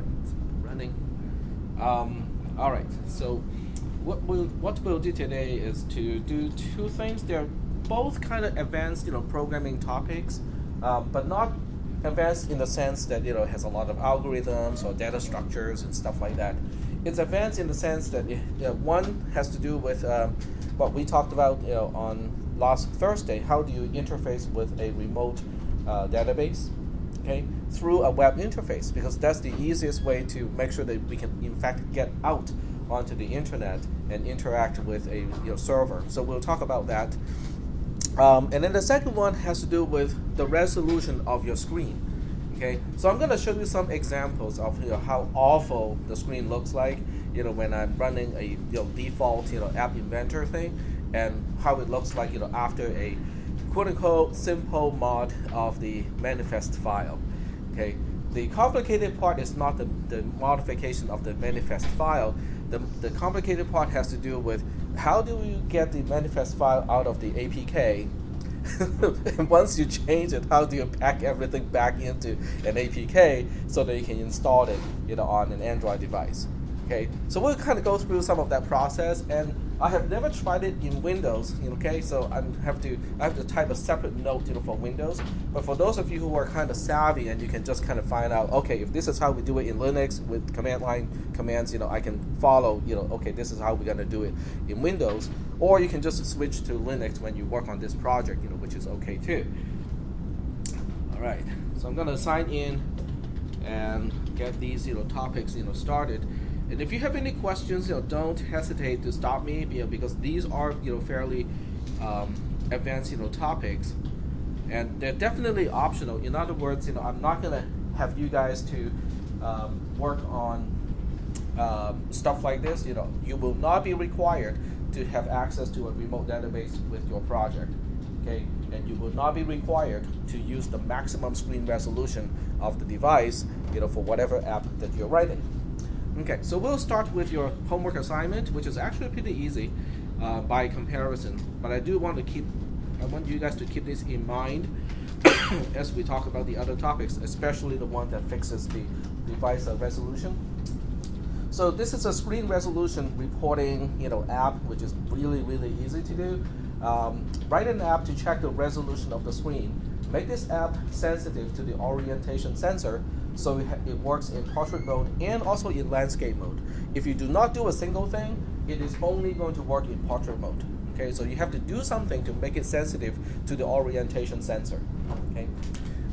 right, it's running. All right, so what we'll do today is to do two things. They're both kind of advanced, programming topics, but not advanced in the sense that it has a lot of algorithms or data structures and stuff like that. It's advanced in the sense that one has to do with what we talked about on last Thursday. How do you interface with a remote database? Okay, through a web interface, because that's the easiest way to make sure that we can in fact get out onto the internet and interact with a server. So we'll talk about that. And then the second one has to do with the resolution of your screen. Okay, so I'm going to show you some examples of how awful the screen looks like when I'm running a default app inventor thing, and how it looks like after a quote-unquote simple mod of the manifest file. Okay, the complicated part is not the modification of the manifest file. The complicated part has to do with how do you get the manifest file out of the APK. And once you change it, how do you pack everything back into an APK so that you can install it on an Android device. Okay, so we'll kind of go through some of that process, and I have never tried it in Windows. Okay, so I have to type a separate note for Windows. But for those of you who are kind of savvy and you can just kind of find out, okay, if this is how we do it in Linux with command line commands, I can follow. Okay, this is how we're gonna do it in Windows, or you can just switch to Linux when you work on this project, which is okay too. All right, so I'm gonna sign in and get these topics started. And if you have any questions, don't hesitate to stop me, because these are fairly advanced topics, and they're definitely optional. In other words, I'm not gonna have you guys to work on stuff like this. You will not be required to have access to a remote database with your project. Okay, and you will not be required to use the maximum screen resolution of the device, for whatever app that you're writing. Okay, so we'll start with your homework assignment, which is actually pretty easy by comparison. But I want you guys to keep this in mind as we talk about the other topics, especially the one that fixes the device resolution. So this is a screen resolution reporting app, which is really, really easy to do. Write an app to check the resolution of the screen. Make this app sensitive to the orientation sensor, so it works in portrait mode and also in landscape mode. If you do not do a single thing, it is only going to work in portrait mode. Okay, so you have to do something to make it sensitive to the orientation sensor. Okay,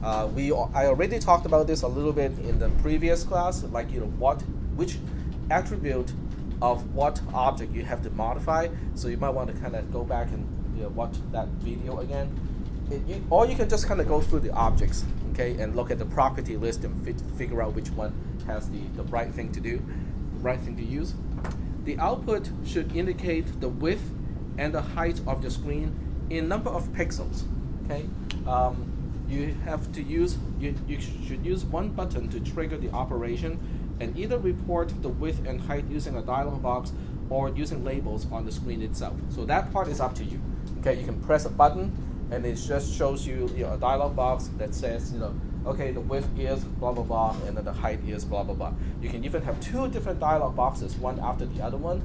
I already talked about this a little bit in the previous class, like which attribute of what object you have to modify. So you might want to kind of go back and watch that video again. Or you can just kind of go through the objects, okay, and look at the property list and figure out which one has the right thing to do, the right thing to use. The output should indicate the width and the height of the screen in number of pixels. Okay, you should use one button to trigger the operation, and either report the width and height using a dialog box or using labels on the screen itself. So that part is up to you. Okay, you can press a button, and it just shows you, a dialog box that says, okay, the width is blah, blah, blah, and then the height is blah, blah, blah. You can even have two different dialog boxes, one after the other one.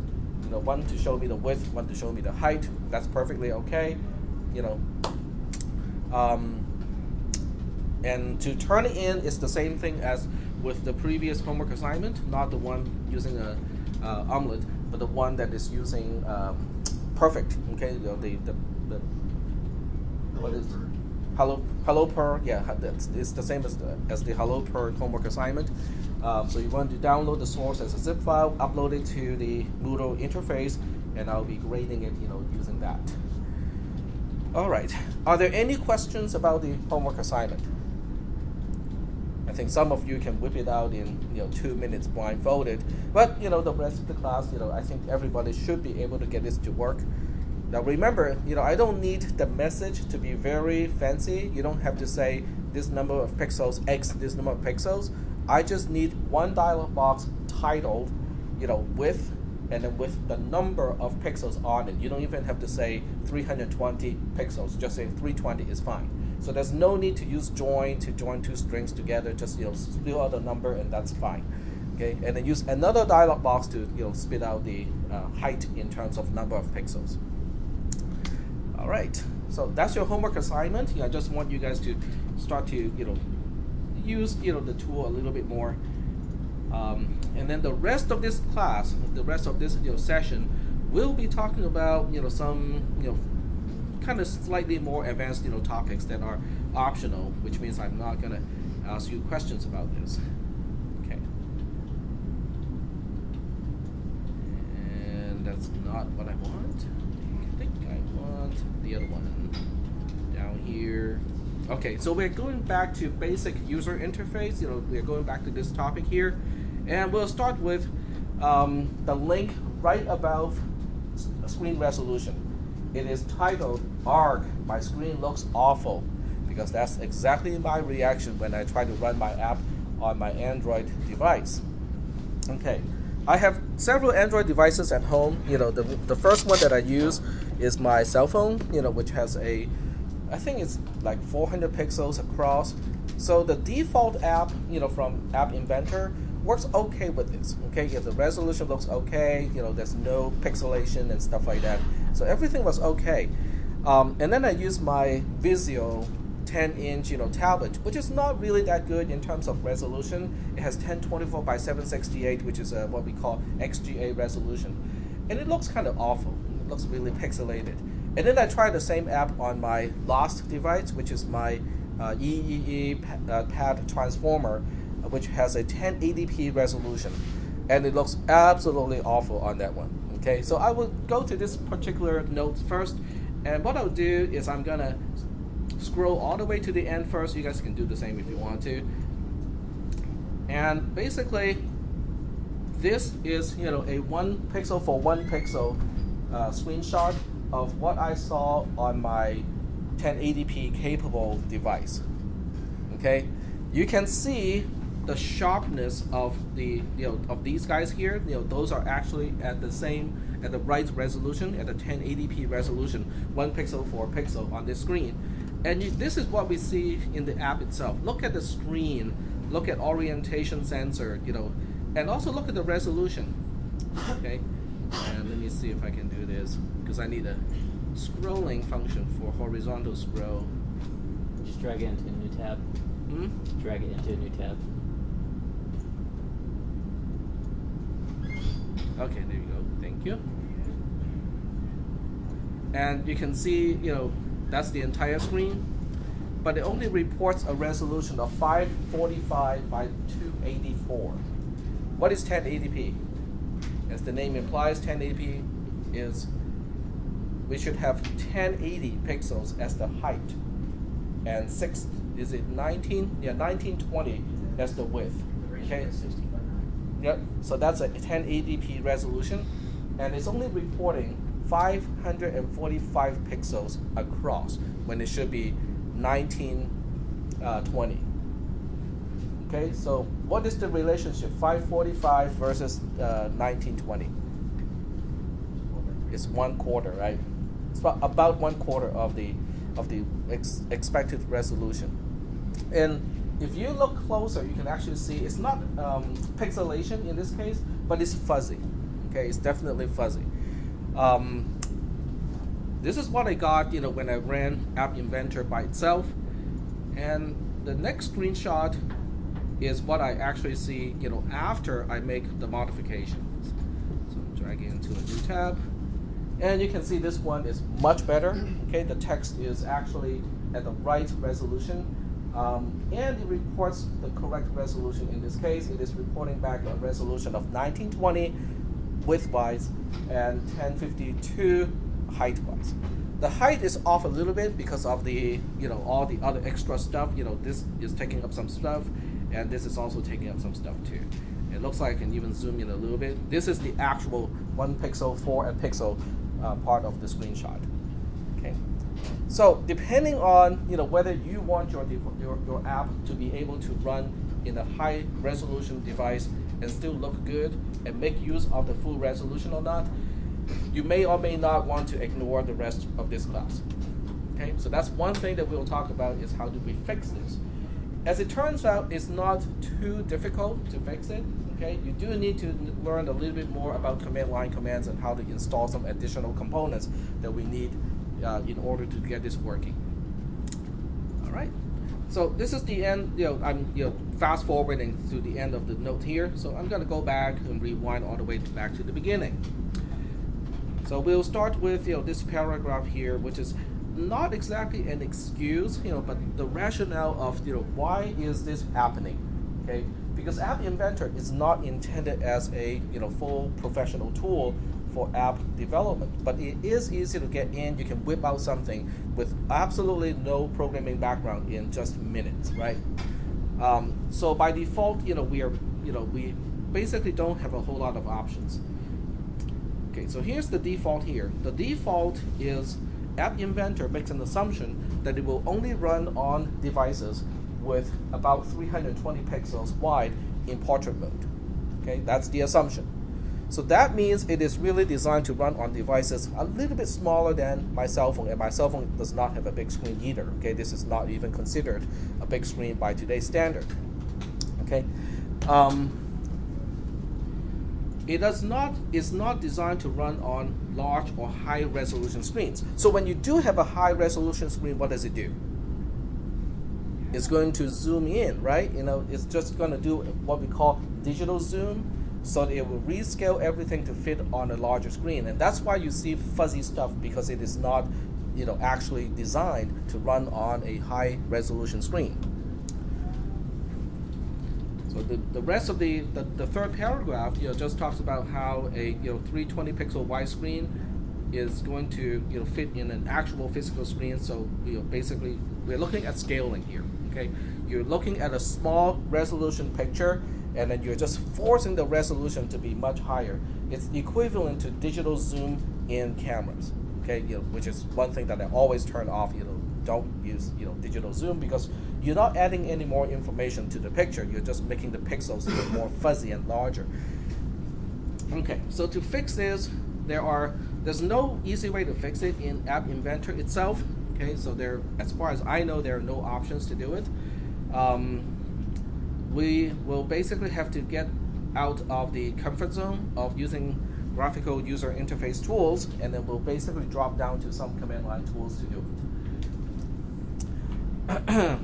One to show me the width, one to show me the height. That's perfectly okay. And to turn it in is the same thing as with the previous homework assignment, not the one using a omelet, but the one that is using perfect. Okay, what is hello per, yeah, it's the same as the hello per homework assignment. So you want to download the source as a zip file, upload it to the Moodle interface, and I'll be grading it using that. All right, are there any questions about the homework assignment? I think some of you can whip it out in 2 minutes blindfolded, but the rest of the class, I think everybody should be able to get this to work. Now remember, I don't need the message to be very fancy. You don't have to say this number of pixels x this number of pixels. I just need one dialog box titled, width, and then with the number of pixels on it. You don't even have to say 320 pixels. Just say 320 is fine. So there's no need to use join to join two strings together. Just spill out the number, and that's fine. Okay, and then use another dialog box to spit out the height in terms of number of pixels. All right, so that's your homework assignment. I just want you guys to start to use the tool a little bit more. And then the rest of this class, the rest of this session, we'll be talking about some kind of slightly more advanced topics that are optional, which means I'm not gonna ask you questions about this. Okay. And that's not what I want. I think I want the other one down here. Okay, so we're going back to basic user interface. We're going back to this topic here, and we'll start with the link right above screen resolution. It is titled "Arg, my screen looks awful," because that's exactly my reaction when I try to run my app on my Android device. Okay, I have several Android devices at home. The first one that I use is my cell phone, which has I think it's like 400 pixels across. So the default app, from App Inventor works okay with this. Okay, the resolution looks okay. There's no pixelation and stuff like that. So everything was okay. And then I use my Vizio 10-inch, tablet, which is not really that good in terms of resolution. It has 1024 by 768, which is what we call XGA resolution, and it looks kind of awful. It looks really pixelated. And then I tried the same app on my last device, which is my pad transformer, which has a 1080p resolution, and it looks absolutely awful on that one. Okay, so I will go to this particular note first, and what I'll do is I'm gonna scroll all the way to the end first. You guys can do the same if you want to. And basically, this is a 1 pixel for 1 pixel screenshot of what I saw on my 1080p capable device. Okay, you can see the sharpness of the of these guys here. Those are actually at the right resolution, at the 1080p resolution, 1 pixel for a pixel on this screen. And this is what we see in the app itself. Look at the screen, look at orientation sensor, and also look at the resolution. Okay, and let me see if I can do this, because I need a scrolling function for horizontal scroll. Just drag it into a new tab. Drag it into a new tab. Okay, there you go. Thank you. And you can see, that's the entire screen, but it only reports a resolution of 545 by 284. What is 1080p? As the name implies, 1080p is, we should have 1080 pixels as the height, and 1920 as the width. Okay. Yep. So that's a 1080p resolution, and it's only reporting 545 pixels across when it should be 1920. Okay, so what is the relationship 545 versus 1920? It's 1/4, right? It's about 1/4 of the expected resolution. And if you look closer, you can actually see it's not pixelation in this case, but it's fuzzy. Okay, it's definitely fuzzy. This is what I got, when I ran App Inventor by itself, and the next screenshot is what I actually see, after I make the modifications. So I'm dragging into a new tab, and you can see this one is much better. Okay, the text is actually at the right resolution, and it reports the correct resolution. In this case, it is reporting back a resolution of 1920 width-wise and 1052 height-wise. The height is off a little bit because of the, all the other extra stuff. This is taking up some stuff, and this is also taking up some stuff too. It looks like I can even zoom in a little bit. This is the actual 1 pixel for a pixel part of the screenshot. Okay. So depending on whether you want your app to be able to run in a high resolution device and still look good and make use of the full resolution or not, you may or may not want to ignore the rest of this class. Okay, so that's one thing that we'll talk about, is how do we fix this. as it turns out, it's not too difficult to fix it. Okay, you do need to learn a little bit more about command line commands and how to install some additional components that we need in order to get this working. All right. So this is the end. I'm fast forwarding to the end of the note here. So I'm going to go back and rewind all the way back to the beginning. So we'll start with this paragraph here, which is not exactly an excuse, but the rationale of why is this happening? Okay, because App Inventor is not intended as a full professional tool for app development, but it is easy to get in. You can whip out something with absolutely no programming background in just minutes, right? So by default, we basically don't have a whole lot of options. Okay, so here's the default here. The default is App Inventor makes an assumption that it will only run on devices with about 320 pixels wide in portrait mode. Okay, that's the assumption. So that means it is really designed to run on devices a little bit smaller than my cell phone, and my cell phone does not have a big screen either. Okay, this is not even considered a big screen by today's standard. Okay, is not designed to run on large or high resolution screens. So when you do have a high resolution screen, what does it do? It's going to zoom in, right? It's just going to do what we call digital zoom, so that it will rescale everything to fit on a larger screen. And that's why you see fuzzy stuff, because it is not actually designed to run on a high resolution screen. So the rest of the third paragraph just talks about how a 320 pixel widescreen is going to fit in an actual physical screen. So basically we're looking at scaling here. Okay, you're looking at a small resolution picture, and then you're just forcing the resolution to be much higher. It's equivalent to digital zoom in cameras. Okay, which is one thing that I always turn off. Don't use digital zoom, because you're not adding any more information to the picture. You're just making the pixels more fuzzy and larger. Okay, so to fix this, there's no easy way to fix it in App Inventor itself. Okay, so as far as I know, there are no options to do it. We will basically have to get out of the comfort zone of using graphical user interface tools, and then we'll basically drop down to some command line tools to do it.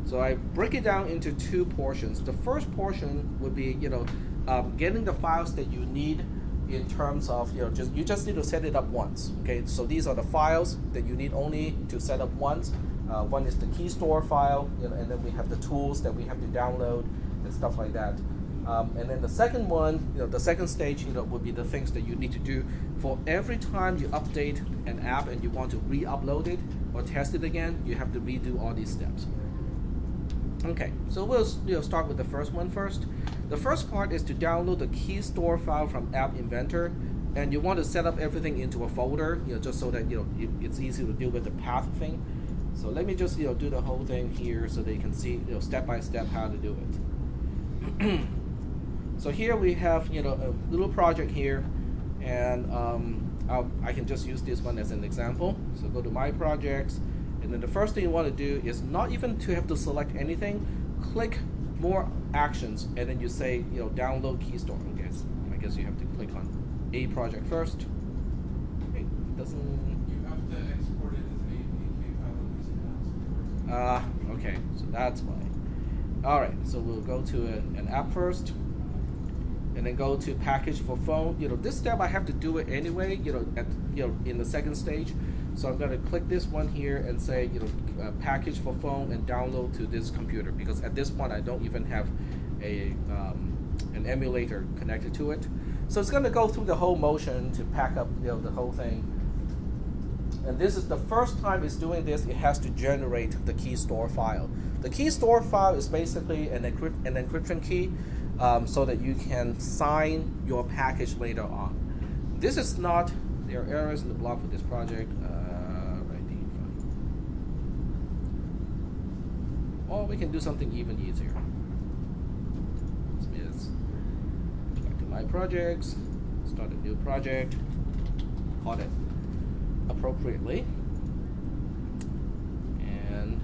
So I break it down into two portions. The first portion would be getting the files that you need in terms of you just need to set it up once. Okay, so these are the files that you need only to set up once. One is the Keystore file, and then we have the tools that we have to download and stuff like that. And then the second one, the second stage, would be the things that you need to do for every time you update an app and you want to re-upload it or test it again. You have to redo all these steps. Okay, so we'll start with the first one first. The first part is to download the Keystore file from App Inventor, and you want to set up everything into a folder, just so that it's easy to deal with the path thing. So let me just do the whole thing here so that you can see step by step how to do it. So here we have a little project here, and I can just use this one as an example. So go to My Projects, and then the first thing you want to do is not even to have to select anything. Click More Actions, and then you say download Keystore. I guess you have to click on a project first. Okay, doesn't. You have to export it as an Apk file. Okay, so that's why. All right, so we'll go to an app first, and then go to package for phone. This step I have to do it anyway. In the second stage. So I'm going to click this one here and say, package for phone and download to this computer, because at this point I don't even have an emulator connected to it. So it's going to go through the whole motion to pack up the whole thing. And this is the first time it's doing this. It has to generate the Keystore file. The Keystore file is basically an encryption key, so that you can sign your package later on. This is not. There are errors in the block for this project. Or we can do something even easier. Is back to My Projects, start a new project, call it appropriately, and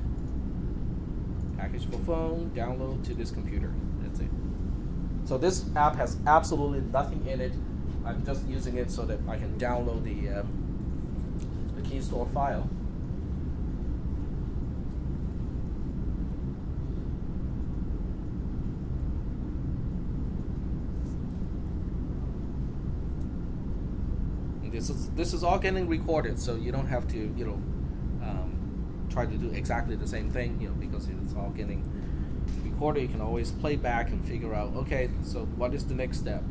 package for phone, download to this computer. That's it. So this app has absolutely nothing in it. I'm just using it so that I can download the Keystore file. This is all getting recorded, so you don't have to try to do exactly the same thing, because it's all getting recorded. You can always play back and figure out, okay, so what is the next step?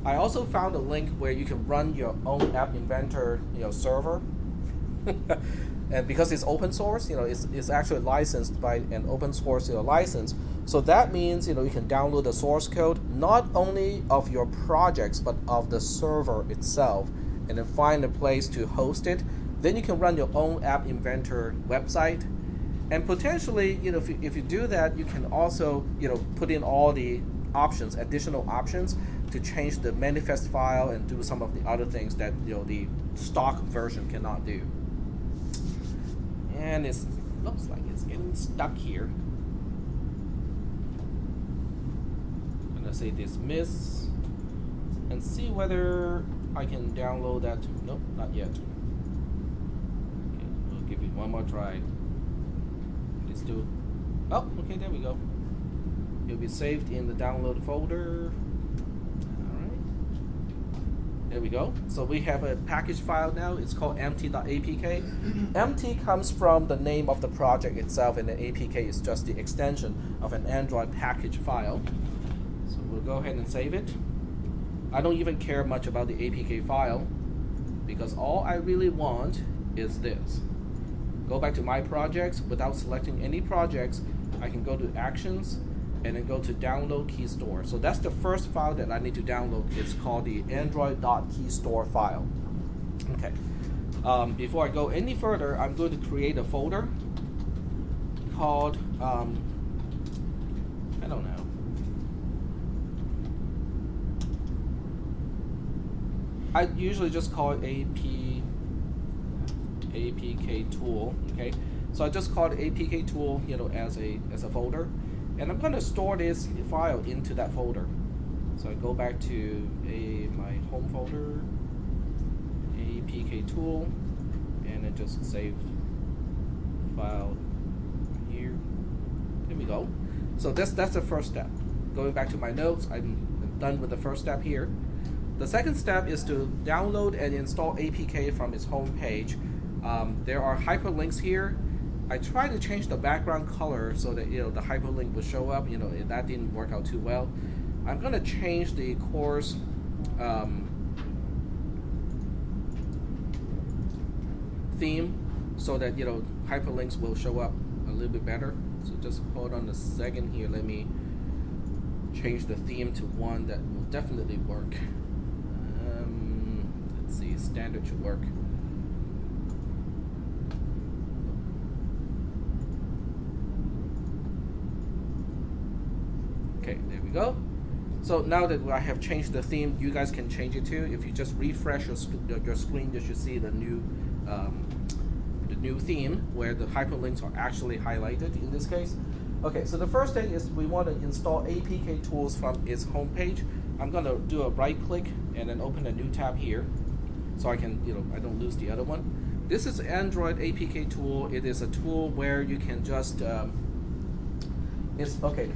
I also found a link where you can run your own App Inventor, server, and because it's open source, it's actually licensed by an open source license. So that means you can download the source code not only of your projects but of the server itself, and then find a place to host it. Then you can run your own App Inventor website, and potentially, if you do that, you can also put in all the options, additional options, to change the manifest file and do some of the other things that the stock version cannot do. And it looks like it's getting stuck here. I'm gonna say dismiss and see whether I can download that. Nope, not yet. Okay, we'll give it one more try. Let's do. Oh, okay, there we go. It'll be saved in the download folder. There we go. So we have a package file now. It's called empty.apk. Empty comes from the name of the project itself, and the APK is just the extension of an Android package file. So we'll go ahead and save it. I don't even care much about the APK file, because all I really want is this. Go back to my projects. Without selecting any projects, I can go to actions and then go to download Keystore. So that's the first file that I need to download. It's called the android.keystore file. Okay. Before I go any further, I'm going to create a folder called, I don't know. I usually just call it Apk Tool. Okay. So I just call it Apk Tool, as a folder. And I'm going to store this file into that folder. So I go back to my home folder, Apk Tool, and then just save file here. There we go. So that's the first step. Going back to my notes, I'm done with the first step here. The second step is to download and install APK from its home page. There are hyperlinks here. I tried to change the background color so that the hyperlink would show up. That didn't work out too well. I'm going to change the course theme so that hyperlinks will show up a little bit better. So just hold on a second here. Let me change the theme to one that will definitely work. Let's see, standard should work. Okay, there we go. So now that I have changed the theme, you guys can change it too. If you just refresh your screen, you should see the new theme where the hyperlinks are actually highlighted in this case. Okay, so the first thing is we want to install Apk Tools from its homepage. I'm going to do a right click and then open a new tab here, so I can I don't lose the other one. This is Android Apk Tool. It is a tool where you can just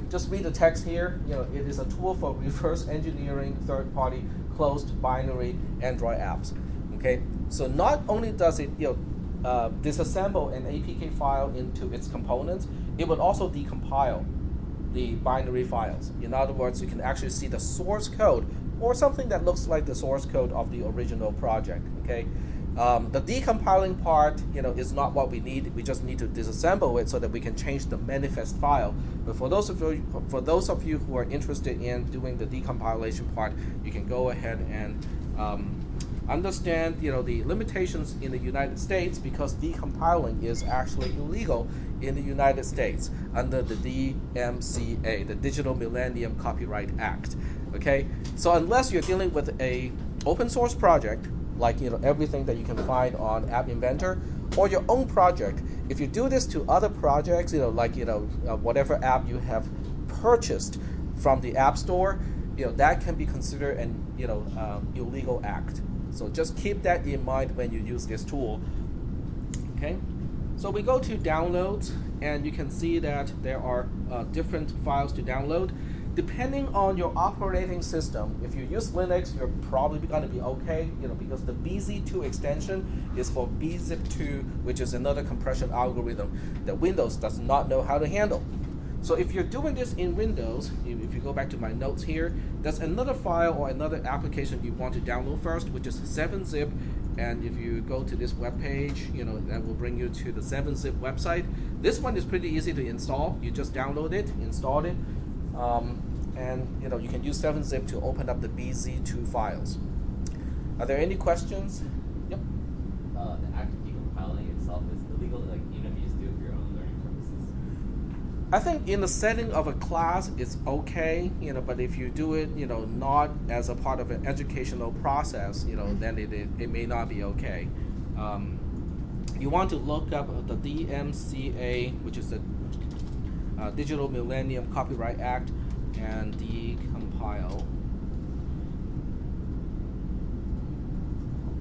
just read the text here. It is a tool for reverse engineering third-party closed binary Android apps. Okay, so not only does it disassemble an APK file into its components, it would also decompile the binary files. In other words, you can actually see the source code or something that looks like the source code of the original project. Okay. The decompiling part, is not what we need. We just need to disassemble it so that we can change the manifest file. But for those of you who are interested in doing the decompilation part, you can go ahead and understand, the limitations in the United States, because decompiling is actually illegal in the United States under the DMCA, the Digital Millennium Copyright Act. Okay, so unless you're dealing with a open source project, like everything that you can find on App Inventor, for your own project. If you do this to other projects, like whatever app you have purchased from the App Store, that can be considered an illegal act. So just keep that in mind when you use this tool. Okay, so we go to downloads, and you can see that there are different files to download. Depending on your operating system, if you use Linux, you're probably going to be okay, because the BZ2 extension is for bzip2, which is another compression algorithm that Windows does not know how to handle. So if you're doing this in Windows, if you go back to my notes here, there's another file or another application you want to download first, which is 7-zip. And if you go to this web page, that will bring you to the 7-zip website. This one is pretty easy to install. You just download it, install it, and you can use 7-zip to open up the BZ2 files. Are there any questions? Yep. The act of decompiling itself is illegal, even if you just do it for your own learning purposes. I think in the setting of a class, it's okay, but if you do it, not as a part of an educational process, then it may not be okay. You want to look up the DMCA, which is the Digital Millennium Copyright Act, and decompile.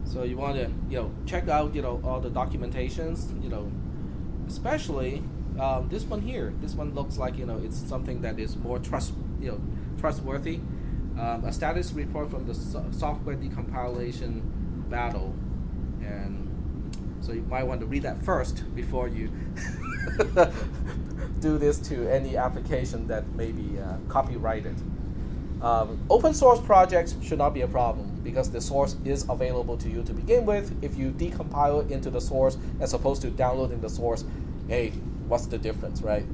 So you want to check out all the documentations, especially this one here. This one looks like it's something that is more trustworthy. A status report from the software decompilation battle, and so you might want to read that first before you do this to any application that may be copyrighted. Open source projects should not be a problem because the source is available to you to begin with. If you decompile it into the source as opposed to downloading the source, hey, what's the difference, right?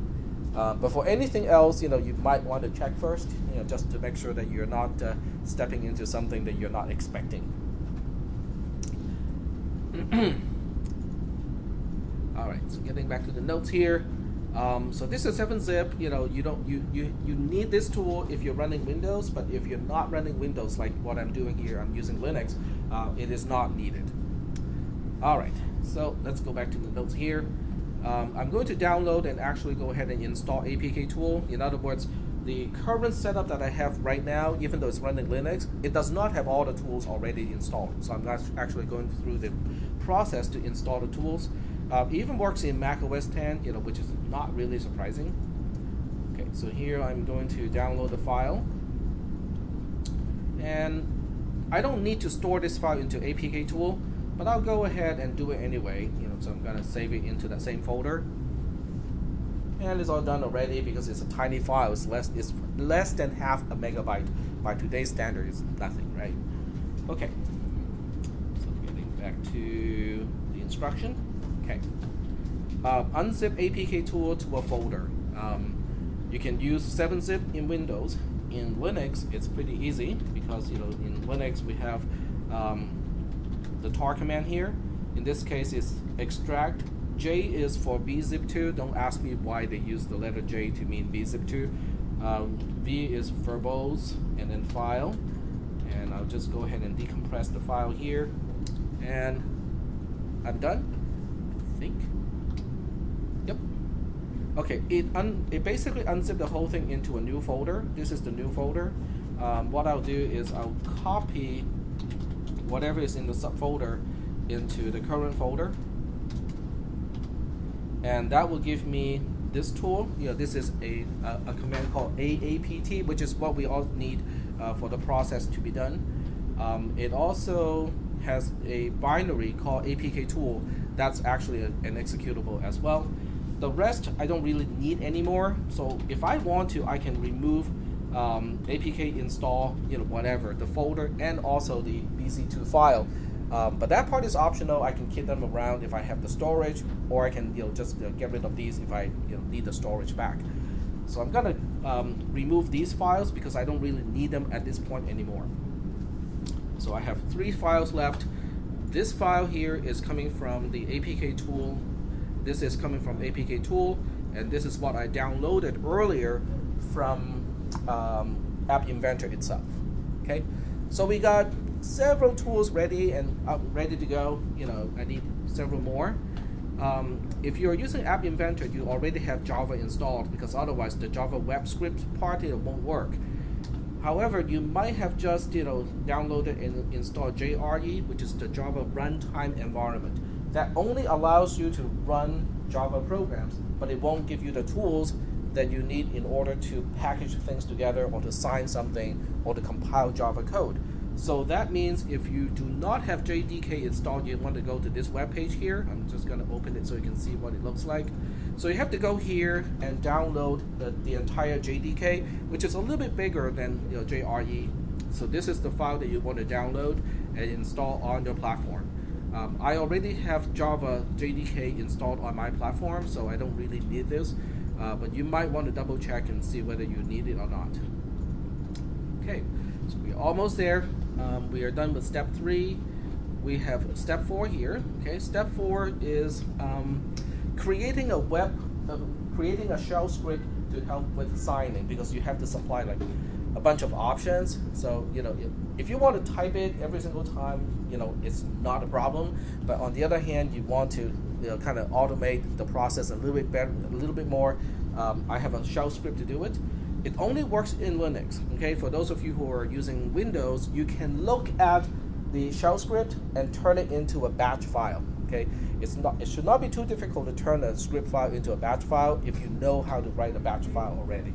But for anything else, you might want to check first, just to make sure that you're not stepping into something that you're not expecting. All right, so getting back to the notes here. So this is 7-zip. You need this tool if you're running Windows, but if you're not running Windows like what I'm doing here, I'm using Linux, it is not needed. All right, so let's go back to the notes here. I'm going to download and actually go ahead and install Apk Tool. In other words, the current setup that I have right now, even though it's running Linux, it does not have all the tools already installed. So I'm not actually going through the process to install the tools. It even works in Mac OS X, which is not really surprising. Okay, so here I'm going to download the file, and I don't need to store this file into Apk Tool, but I'll go ahead and do it anyway. So I'm gonna save it into that same folder, and it's all done already because it's a tiny file. It's less than half a megabyte. By today's standard, it's nothing, right? Okay. So getting back to the instruction. Okay. Unzip Apk Tool to a folder. You can use 7-zip in Windows. In Linux, it's pretty easy because in Linux we have the tar command here. In this case, it's extract. J is for bzip2. Don't ask me why they use the letter J to mean bzip2. V is verbose, and then file. And I'll just go ahead and decompress the file here, and I'm done. I think. Yep. Okay. It basically unzipped the whole thing into a new folder. This is the new folder. What I'll do is I'll copy whatever is in the subfolder into the current folder, and that will give me this tool. This is a command called AAPT, which is what we all need for the process to be done. It also has a binary called Apk Tool. That's actually an executable as well. The rest I don't really need anymore. So if I want to, I can remove Apk install, whatever, the folder and also the BZ2 file. But that part is optional. I can keep them around if I have the storage, or I can just get rid of these if I need the storage back. So I'm gonna remove these files because I don't really need them at this point anymore. So I have 3 files left. This file here is coming from the Apk Tool. This is coming from Apk Tool, and this is what I downloaded earlier from App Inventor itself. Okay, so we got several tools ready and ready to go. I need several more. If you're using App Inventor, you already have Java installed, because otherwise the Java web script part won't work. However, you might have just downloaded and installed JRE, which is the Java runtime environment. That only allows you to run Java programs, but it won't give you the tools that you need in order to package things together or to sign something or to compile Java code. So that means if you do not have JDK installed, you want to go to this web page here. I'm just going to open it so you can see what it looks like. So you have to go here and download the entire JDK, which is a little bit bigger than JRE. So this is the file that you want to download and install on your platform. I already have Java JDK installed on my platform, so I don't really need this. But you might want to double check and see whether you need it or not. Okay, so we're almost there. We are done with step 3. We have step 4 here. Okay, step 4 is creating a shell script to help with signing, because you have to supply like a bunch of options. So if you want to type it every single time, it's not a problem. But on the other hand, you want to kind of automate the process a little bit better, a little bit more. I have a shell script to do it. It only works in Linux. Okay, for those of you who are using Windows, you can look at the shell script and turn it into a batch file. Okay, it should not be too difficult to turn a script file into a batch file if you know how to write a batch file already.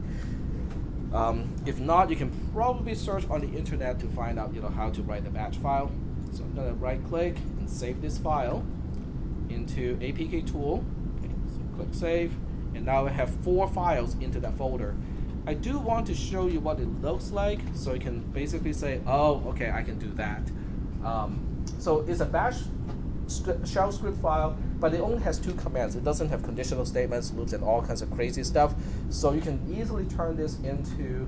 If not, you can probably search on the internet to find out how to write a batch file. So I'm going to right click and save this file into Apk Tool. Okay, so click save, and now I have 4 files into that folder. I do want to show you what it looks like, so you can basically say, oh, okay, I can do that. So it's a bash shell script file, but it only has 2 commands. It doesn't have conditional statements, loops, and all kinds of crazy stuff. So you can easily turn this into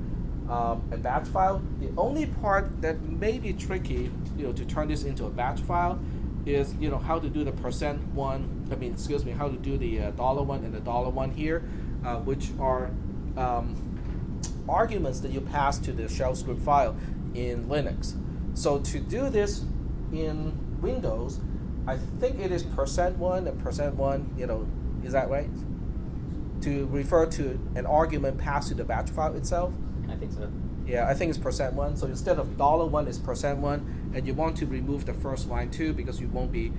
a batch file. The only part that may be tricky, to turn this into a batch file is, how to do the %1. How to do the $1 and the $1 here, which are arguments that you pass to the shell script file in Linux. So to do this in Windows, I think it is %1 and %1, is that right? To refer to an argument passed to the batch file itself? I think so. Yeah, I think it's %1. So instead of $1, it's %1, and you want to remove the first line too, because you won't be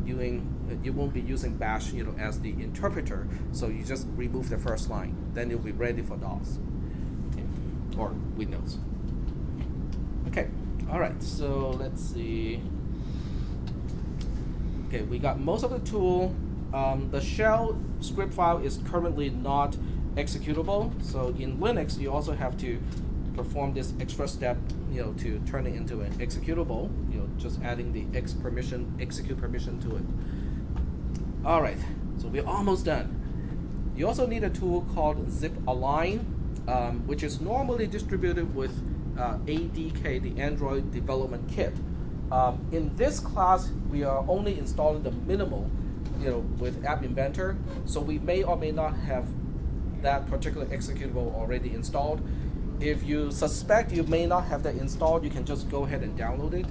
using bash as the interpreter. So you just remove the first line, then you'll be ready for DOS. Okay. Or Windows. Okay, all right, so let's see. Okay, we got most of the tool. The shell script file is currently not executable. So in Linux, you also have to perform this extra step, to turn it into an executable. Just adding the execute permission to it. All right, so we're almost done. You also need a tool called zip align, which is normally distributed with ADK, the Android Development Kit. In this class, we are only installing the minimal, with App Inventor. So we may or may not have that particular executable already installed. If you suspect you may not have that installed, you can just go ahead and download it.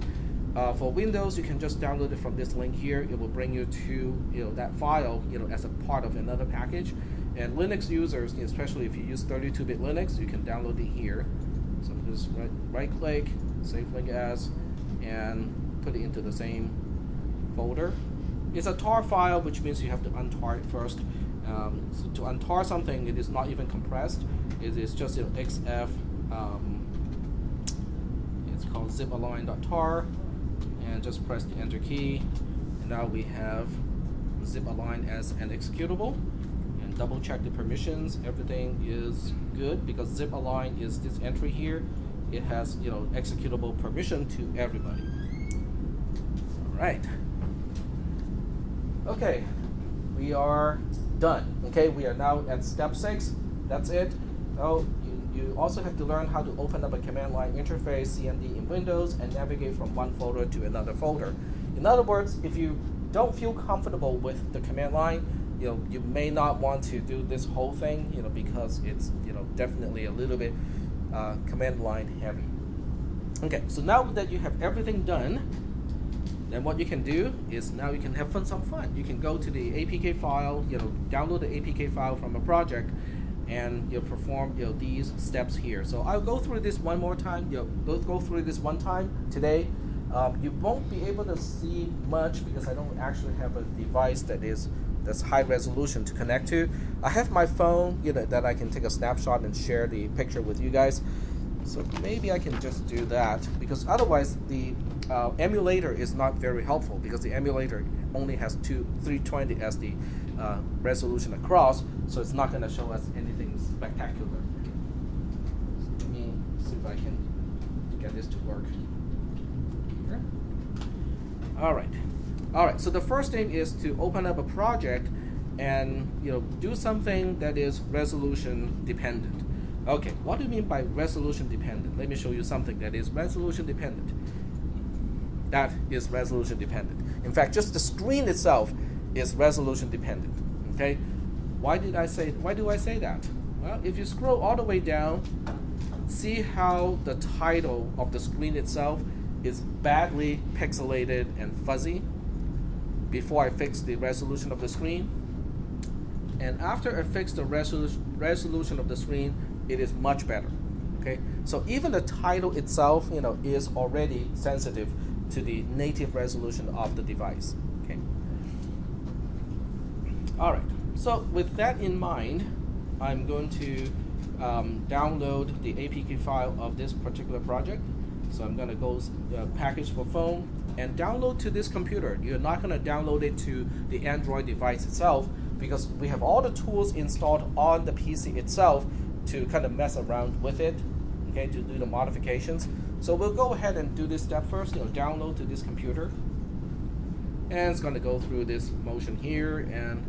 For Windows, you can just download it from this link here. It will bring you to that file, as a part of another package. And Linux users, especially if you use 32-bit Linux, you can download it here. So just right-click, save link as, and put it into the same folder. It's a tar file, which means you have to untar it first. So to untar something, it is not even compressed. It is just xf. It's called zipalign.tar, and just press the enter key. And now we have zipalign as an executable. And double check the permissions. Everything is good because zipalign is this entry here. It has executable permission to everybody. All right. Okay, we are done. Okay, we are now at step 6. That's it. Now you also have to learn how to open up a command line interface CMD in Windows and navigate from one folder to another folder. In other words, if you don't feel comfortable with the command line, you may not want to do this whole thing, because it's definitely a little bit command line heavy. Okay, so now that you have everything done, then what you can do is now you can have some fun. You can go to the APK file, download the APK file from a project, and you'll perform these steps here. So I'll go through this one more time. Go through this one time today. You won't be able to see much because I don't actually have a device that's high resolution to connect to. I have my phone, that I can take a snapshot and share the picture with you guys. So maybe I can just do that, because otherwise the emulator is not very helpful, because the emulator only has 320 as the resolution across, so it's not going to show us anything spectacular. So let me see if I can get this to work. Here. All right. So the first thing is to open up a project and do something that is resolution dependent. Okay, what do you mean by resolution dependent? Let me show you something that is resolution dependent. That is resolution dependent. In fact, just the screen itself is resolution dependent. Okay, why do I say that? Well, if you scroll all the way down, see how the title of the screen itself is badly pixelated and fuzzy before I fix the resolution of the screen. And after I fix the resolution of the screen, it is much better. Okay, so even the title itself, is already sensitive to the native resolution of the device. Okay. All right. So with that in mind, I'm going to download the APK file of this particular project. So I'm going to go package for phone and download to this computer. You're not going to download it to the Android device itself, because we have all the tools installed on the PC itself to kind of mess around with it, okay, to do the modifications. So we'll go ahead and do this step first, download to this computer. And it's going to go through this motion here, and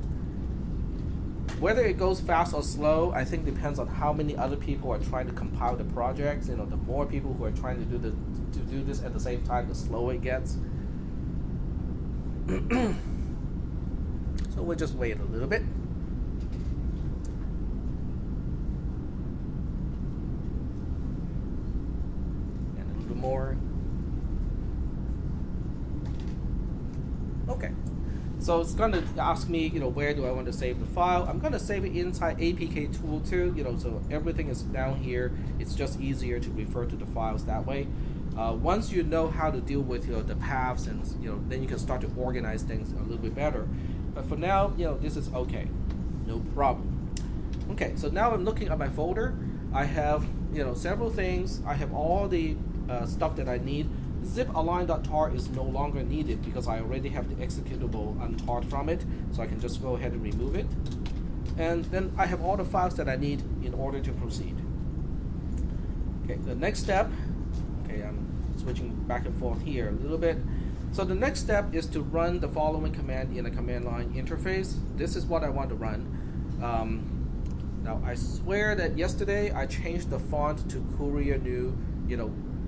whether it goes fast or slow, I think depends on how many other people are trying to compile the projects. The more people who are trying to do this at the same time, the slower it gets. So we'll just wait a little bit. And a little more. Okay. So it's going to ask me, where do I want to save the file? I'm going to save it inside Apk Tool too, so everything is down here. It's just easier to refer to the files that way. Once you know how to deal with the paths, and then you can start to organize things a little bit better. But for now, this is okay, no problem. Okay, so now I'm looking at my folder. I have several things. I have all the stuff that I need. Zip-align.tar is no longer needed because I already have the executable untarred from it, so I can just go ahead and remove it. And then I have all the files that I need in order to proceed. Okay, the next step, okay, I'm switching back and forth here a little bit. So the next step is to run the following command in a command line interface. This is what I want to run. Now I swear that yesterday I changed the font to Courier New,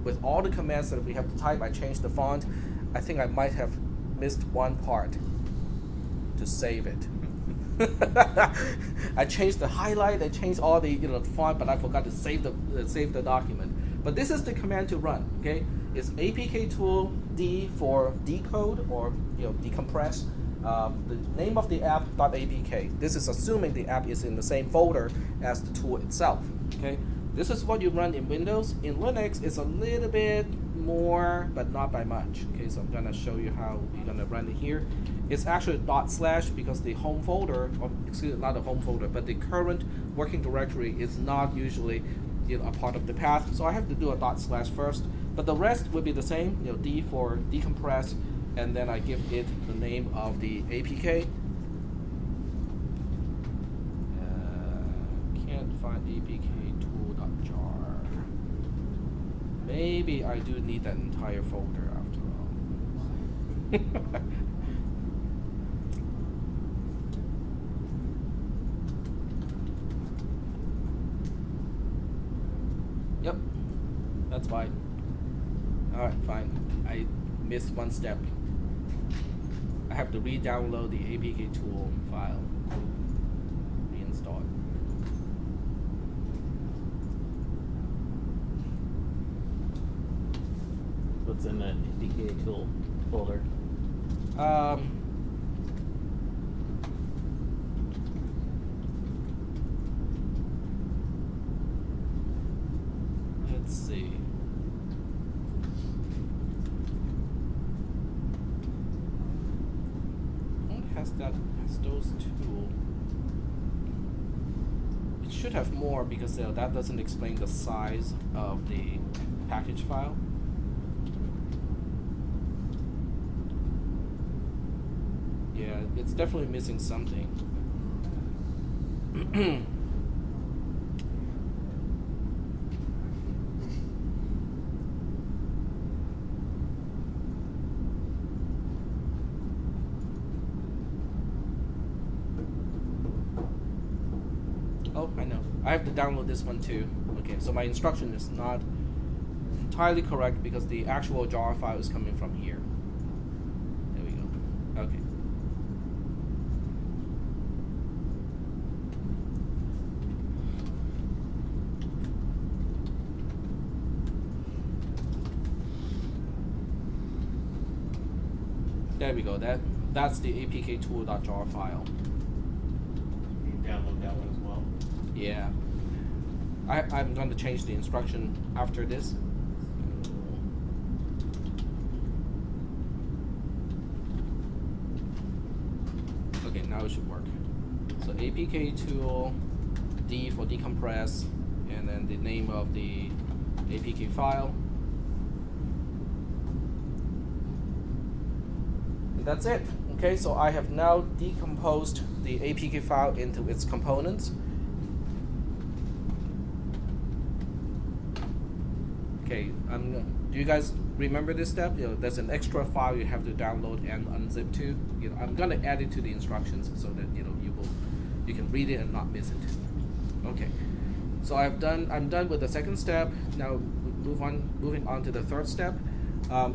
with all the commands that we have to type, I changed the font. I think I might have missed one part to save it. I changed the highlight, I changed all the font, but I forgot to save the document. But this is the command to run. Okay, it's Apk Tool D for decode or decompress. The name of the app .apk. This is assuming the app is in the same folder as the tool itself. Okay. This is what you run in Windows. In Linux, it's a little bit more, but not by much. Okay, so I'm going to show you how we're going to run it here. It's actually / because the home folder, or excuse me, not the home folder, but the current working directory is not usually a part of the path. So I have to do a / first. But the rest will be the same. D for decompress, and then I give it the name of the APK. Can't find APK. Maybe I do need that entire folder after all. Yep, that's fine. Alright, fine. I missed one step. I have to re-download the Apk Tool file. Reinstall it. What's in the Apk Tool folder? Let's see. Only has those two. It should have more because that doesn't explain the size of the package file. Yeah, it's definitely missing something. Oh, I know. I have to download this one too. Okay, so my instruction is not entirely correct because the actual jar file is coming from here. There we go. Okay. There we go. That's the apk tool.jar file. You download that one as well? Yeah. I'm going to change the instruction after this. Okay, now it should work. So apk tool, D for decompress, and then the name of the apk file. And that's it. Okay, so I have now decomposed the apk file into its components. Okay, do you guys remember this step? There's an extra file you have to download and unzip to. I'm gonna add it to the instructions so that you can read it and not miss it. Okay, so I'm done with the second step. Now moving on to the third step.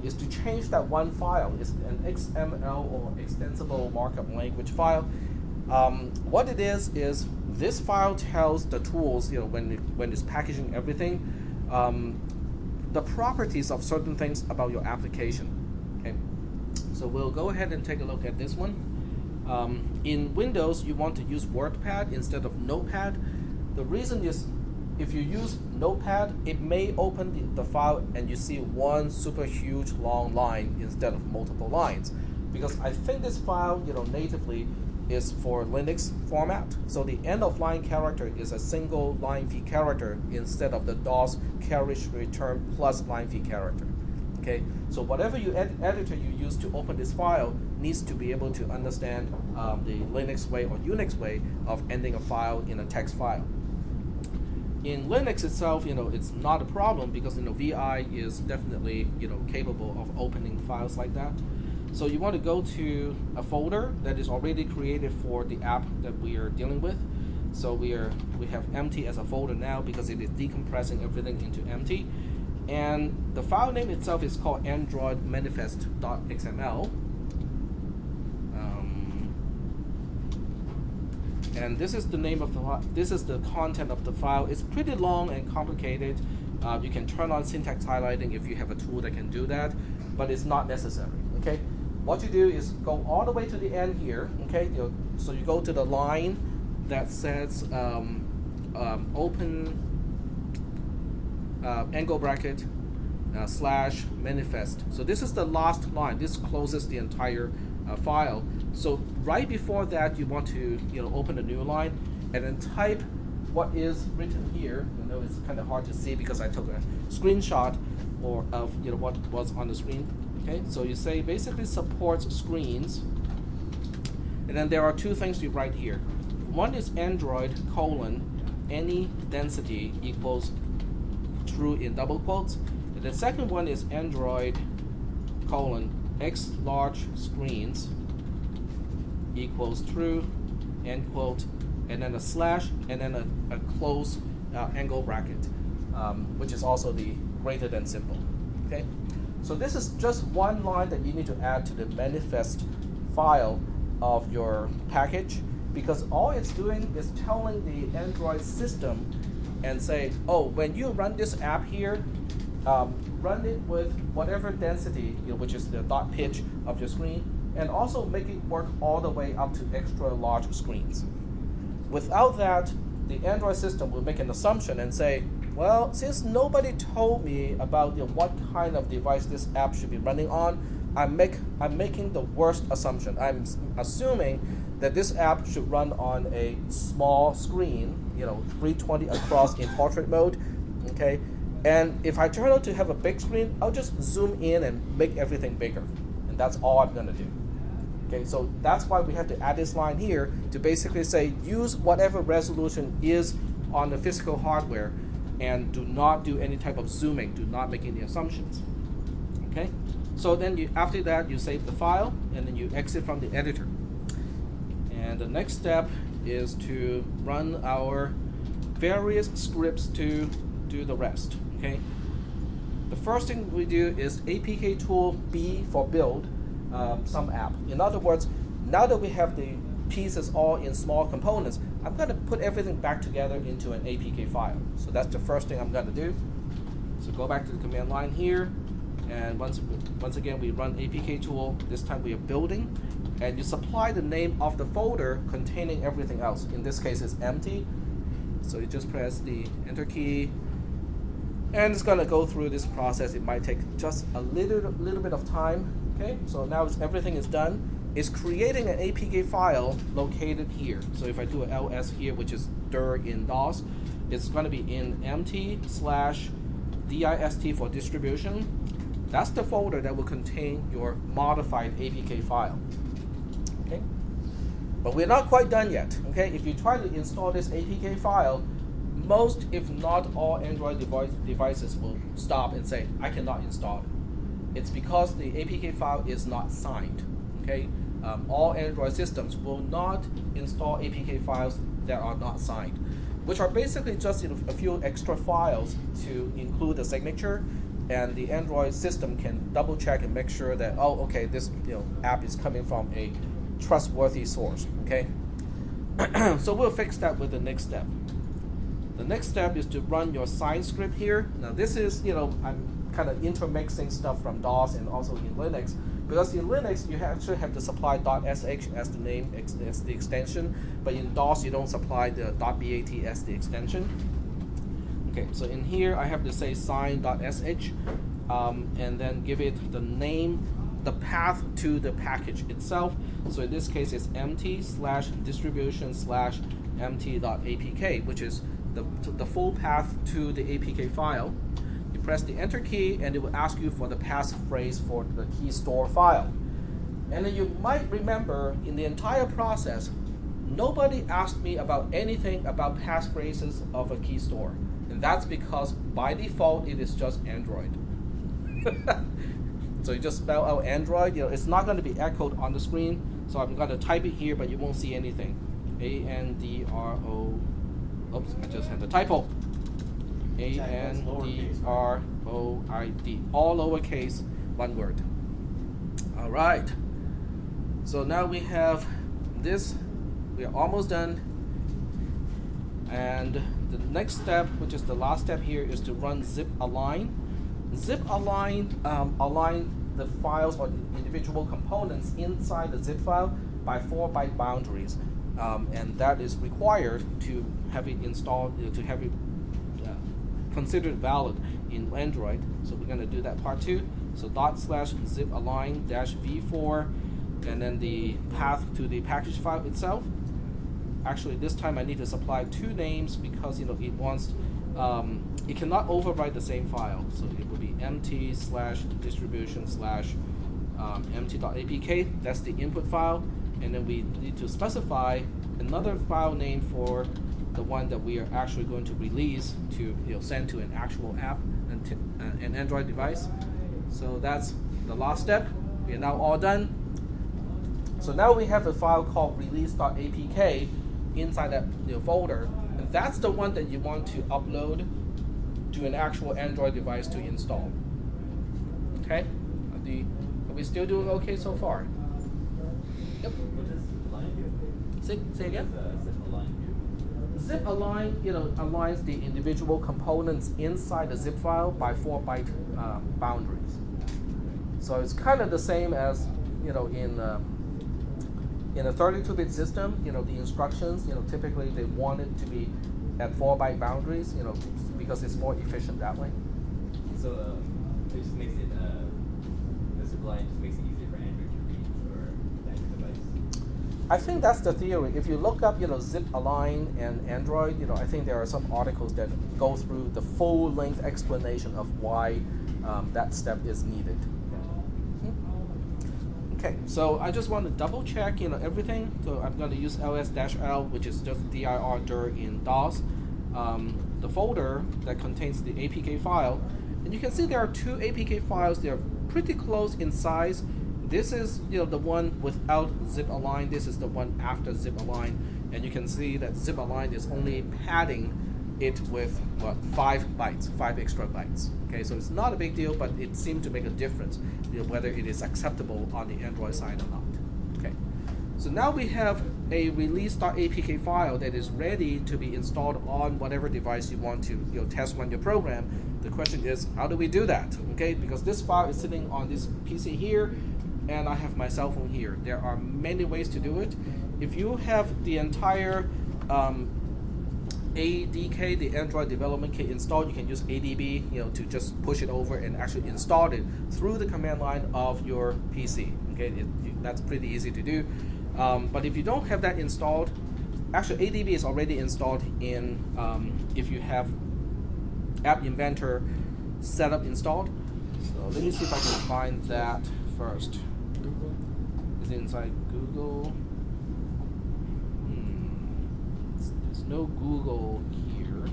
Is to change that one file. It's an XML or extensible markup language file. What it is this file tells the tools, when it's packaging everything, the properties of certain things about your application. Okay, so we'll go ahead and take a look at this one. In Windows, you want to use WordPad instead of Notepad. The reason is, if you use Notepad, it may open the file and you see one super huge long line instead of multiple lines. Because I think this file, natively is for Linux format. So the end of line character is a single line v character instead of the DOS carriage return plus line v character. Okay, so whatever editor you use to open this file needs to be able to understand the Linux way or Unix way of ending a file in a text file. In Linux itself, it's not a problem because VI is definitely capable of opening files like that. So you want to go to a folder that is already created for the app that we are dealing with. So we have empty as a folder now because it is decompressing everything into empty. And the file name itself is called Android manifest.xml. And this is the name of this is the content of the file. It's pretty long and complicated. You can turn on syntax highlighting if you have a tool that can do that, but it's not necessary. Okay, what you do is go all the way to the end here. Okay, so you go to the line that says open angle bracket slash manifest. So this is the last line. This closes the entire file. So right before that, you want to open a new line and then type what is written here. I know it's kind of hard to see because I took a screenshot of what was on the screen. Okay, so you say basically supports screens, and then there are two things you write here. One is Android : any density equals true in double quotes, and the second one is Android : X large screens equals true, end quote, and then a slash, and then a close angle bracket, which is also the greater than symbol. Okay, so this is just one line that you need to add to the manifest file of your package, because all it's doing is telling the Android system and say, oh, when you run this app here, run it with whatever density, which is the dot pitch of your screen, and also make it work all the way up to extra large screens. Without that, the Android system will make an assumption and say, well, since nobody told me about what kind of device this app should be running on, I'm making the worst assumption. I'm assuming that this app should run on a small screen, 320 across in portrait mode, okay? And if I turn out to have a big screen, I'll just zoom in and make everything bigger. And that's all I'm gonna do. Okay, so that's why we have to add this line here to basically say use whatever resolution is on the physical hardware and do not do any type of zooming, do not make any assumptions. Okay, so then after that you save the file and then you exit from the editor. And the next step is to run our various scripts to do the rest. Okay, the first thing we do is Apk Tool B for build some app. In other words, now that we have the pieces all in small components, I'm going to put everything back together into an Apk file. So that's the first thing I'm going to do. So go back to the command line here, and once again we run Apk Tool. This time we are building, and you supply the name of the folder containing everything else. In this case, it's empty. So you just press the Enter key, and it's going to go through this process. It might take just a little bit of time. Okay, so now everything is done. It's creating an Apk file located here. So if I do an ls here, which is dir in DOS, it's going to be in empty/dist for distribution. That's the folder that will contain your modified Apk file. Okay, but we're not quite done yet. Okay, if you try to install this Apk file, most, if not all, Android devices will stop and say, I cannot install it. It's because the Apk file is not signed. Okay, all Android systems will not install Apk files that are not signed, which are basically just a few extra files to include the signature, and the Android system can double check and make sure that, oh, okay, this app is coming from a trustworthy source. Okay, so we'll fix that with the next step. The next step is to run your sign script here. Now this is, I'm kind of intermixing stuff from DOS and also in Linux, because in Linux you actually have to supply .sh as the name, as the extension, but in DOS you don't supply the .bat as the extension. Okay, so in here I have to say sign.sh and then give it the name, the path to the package itself. So in this case it's empty/distribution/empty.apk, which is the full path to the Apk file. You press the Enter key and it will ask you for the passphrase for the Keystore file. And then you might remember in the entire process, nobody asked me about anything about passphrases of a Keystore. And that's because by default it is just Android. So you just spell out Android, it's not going to be echoed on the screen. So I'm going to type it here, but you won't see anything. A-N-D-R-O, oops, I just had the typo. A-N-D-R-O-I-D, all lowercase, one word. All right, so now we have this, we are almost done. And the next step, which is the last step here, is to run zip align. Zip align align the files or the individual components inside the zip file by 4-byte boundaries. And that is required to have it installed, to have it considered valid in Android. So we're going to do that part too. So /zip align -v4, and then the path to the package file itself. Actually, this time I need to supply two names because it wants, it cannot overwrite the same file. So it will be empty/distribution/empty.apk. That's the input file, and then we need to specify another file name for the one that we are actually going to release to send to an actual app and an Android device. So that's the last step. We are now all done. So now we have a file called release.apk inside that folder, and that's the one that you want to upload to an actual Android device to install. Okay, are we still doing okay so far? Yep. What does align do? Say again. Zip align do? Zip align, aligns the individual components inside the zip file by 4-byte boundaries. So it's kind of the same as, in a 32-bit system, the instructions, typically they want it to be at 4-byte boundaries, because it's more efficient that way. So it just makes it the zip line just makes it easier for Android to read or that device. I think that's the theory. If you look up, zip align and Android, I think there are some articles that go through the full-length explanation of why that step is needed. Okay, so I just want to double check, everything. So I'm going to use ls-l, which is just dir dir in DOS, the folder that contains the APK file. And you can see there are two APK files. They're pretty close in size. This is the one without zip align. This is the one after zip align. And you can see that zip align is only padding it with 5 bytes, 5 extra bytes. Okay, so it's not a big deal, but it seems to make a difference, whether it is acceptable on the Android side or not. Okay, so now we have a release.apk file that is ready to be installed on whatever device you want to test run your program. The question is, how do we do that? Okay, because this file is sitting on this PC here, and I have my cell phone here. There are many ways to do it. If you have the entire ADK, the Android Development Kit installed, you can use ADB, to just push it over and actually install it through the command line of your PC. Okay, that's pretty easy to do. But if you don't have that installed, actually ADB is already installed in if you have App Inventor setup installed. So let me see if I can find that first. Is it inside Google? There's no Google here.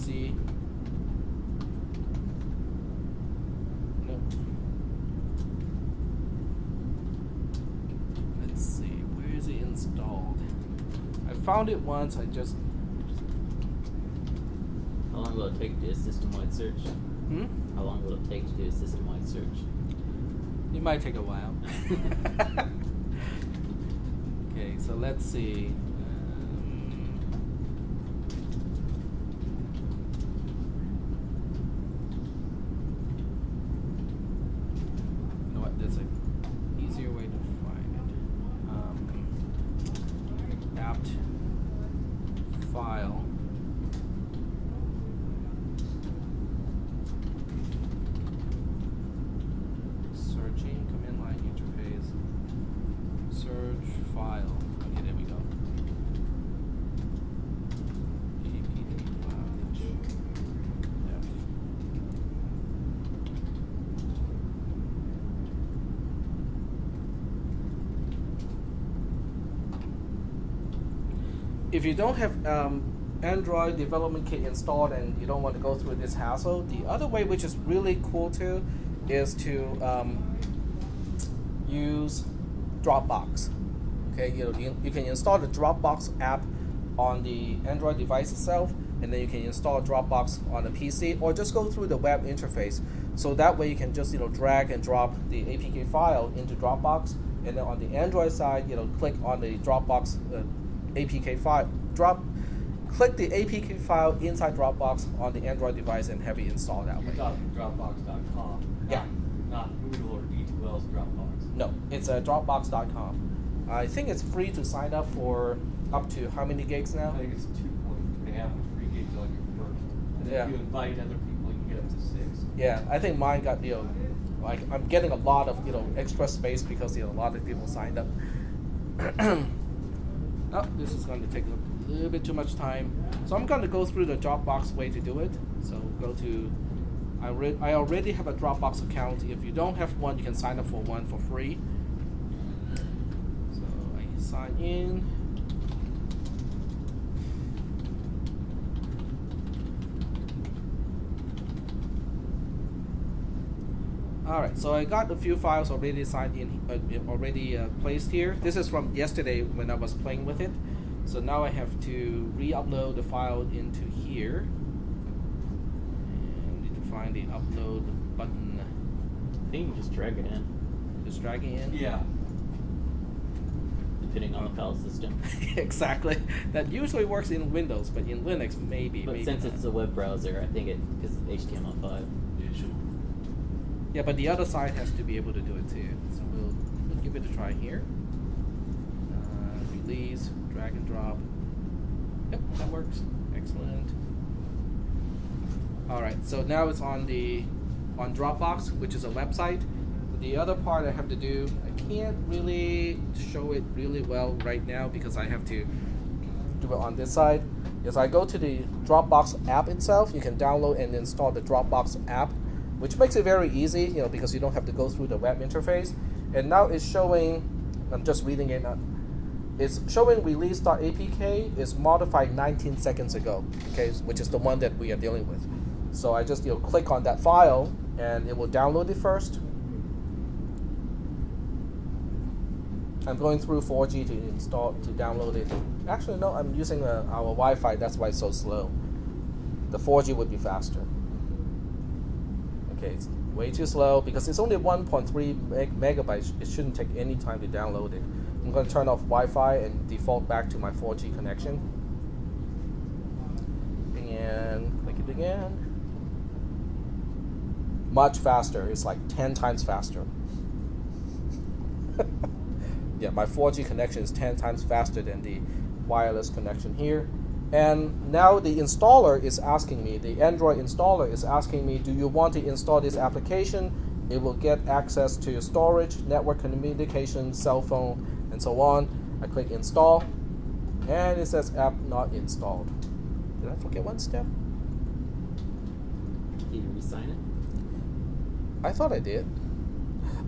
etc. Nope. Let's see, where is it installed? I found it once, I just... How long will it take to do a system-wide search? How long will it take to do a system-wide search? It might take a while. Okay, so let's see. You know what? There's an easier way to find it. Apk File. Searching, command line interface, search file. Okay, there we go. Apk file F. If you don't have Android Development Kit installed and you don't want to go through this hassle, the other way, which is really cool too, is to use Dropbox. Okay, you can install the Dropbox app on the Android device itself, and then you can install Dropbox on the PC, or just go through the web interface. So that way you can just drag and drop the APK file into Dropbox, and then on the Android side, click on the Dropbox APK file, click the APK file inside Dropbox on the Android device and have it installed that way. You're talking Dropbox.com. Yeah. Not Google or D2L's Dropbox. No, it's Dropbox.com. I think it's free to sign up for up to how many gigs now? I think it's 2.5 or 3 gigs on your first. And Yeah. if you invite other people, you can get up to 6. Yeah, I think mine got like I'm getting a lot of extra space because a lot of people signed up. Oh, this is going to take a little bit too much time. So I'm going to go through the Dropbox way to do it. So go to, I already have a Dropbox account. If you don't have one, you can sign up for one for free. So I sign in. All right, so I got a few files already signed in, placed here. This is from yesterday when I was playing with it. So now I have to re-upload the file into here. And need to find the upload button. I think you can just drag it in, Just drag it in. Yeah. depending on the file system. Exactly. That usually works in Windows, but in Linux, maybe. But maybe since not. it's a web browser, I think it, because it's HTML5. It Yeah, but the other side has to be able to do it too. So we'll give it a try here. Release, drag and drop. Yep, that works. Excellent. All right, so now it's on Dropbox, which is a website. The other part I have to do, I can't really show it really well right now because I have to do it on this side. Is I go to the Dropbox app itself, you can download and install the Dropbox app, which makes it very easy, because you don't have to go through the web interface. And now it's showing, I'm just reading it, it's showing release.apk is modified 19 seconds ago, okay, which is the one that we are dealing with. So I just click on that file and it will download it first. I'm going through 4G to download it. Actually, no, I'm using our Wi-Fi. That's why it's so slow. The 4G would be faster. Okay, it's way too slow because it's only 1.3 megabytes. It shouldn't take any time to download it. I'm going to turn off Wi-Fi and default back to my 4G connection. And click it again. Much faster. It's like 10 times faster. Yeah, my 4G connection is 10 times faster than the wireless connection here. And now the installer is asking me, the Android installer is asking me, do you want to install this application? It will get access to storage, network communication, cell phone, and so on. I click install, and it says app not installed. Did I forget one step? Did you re-sign it? I thought I did.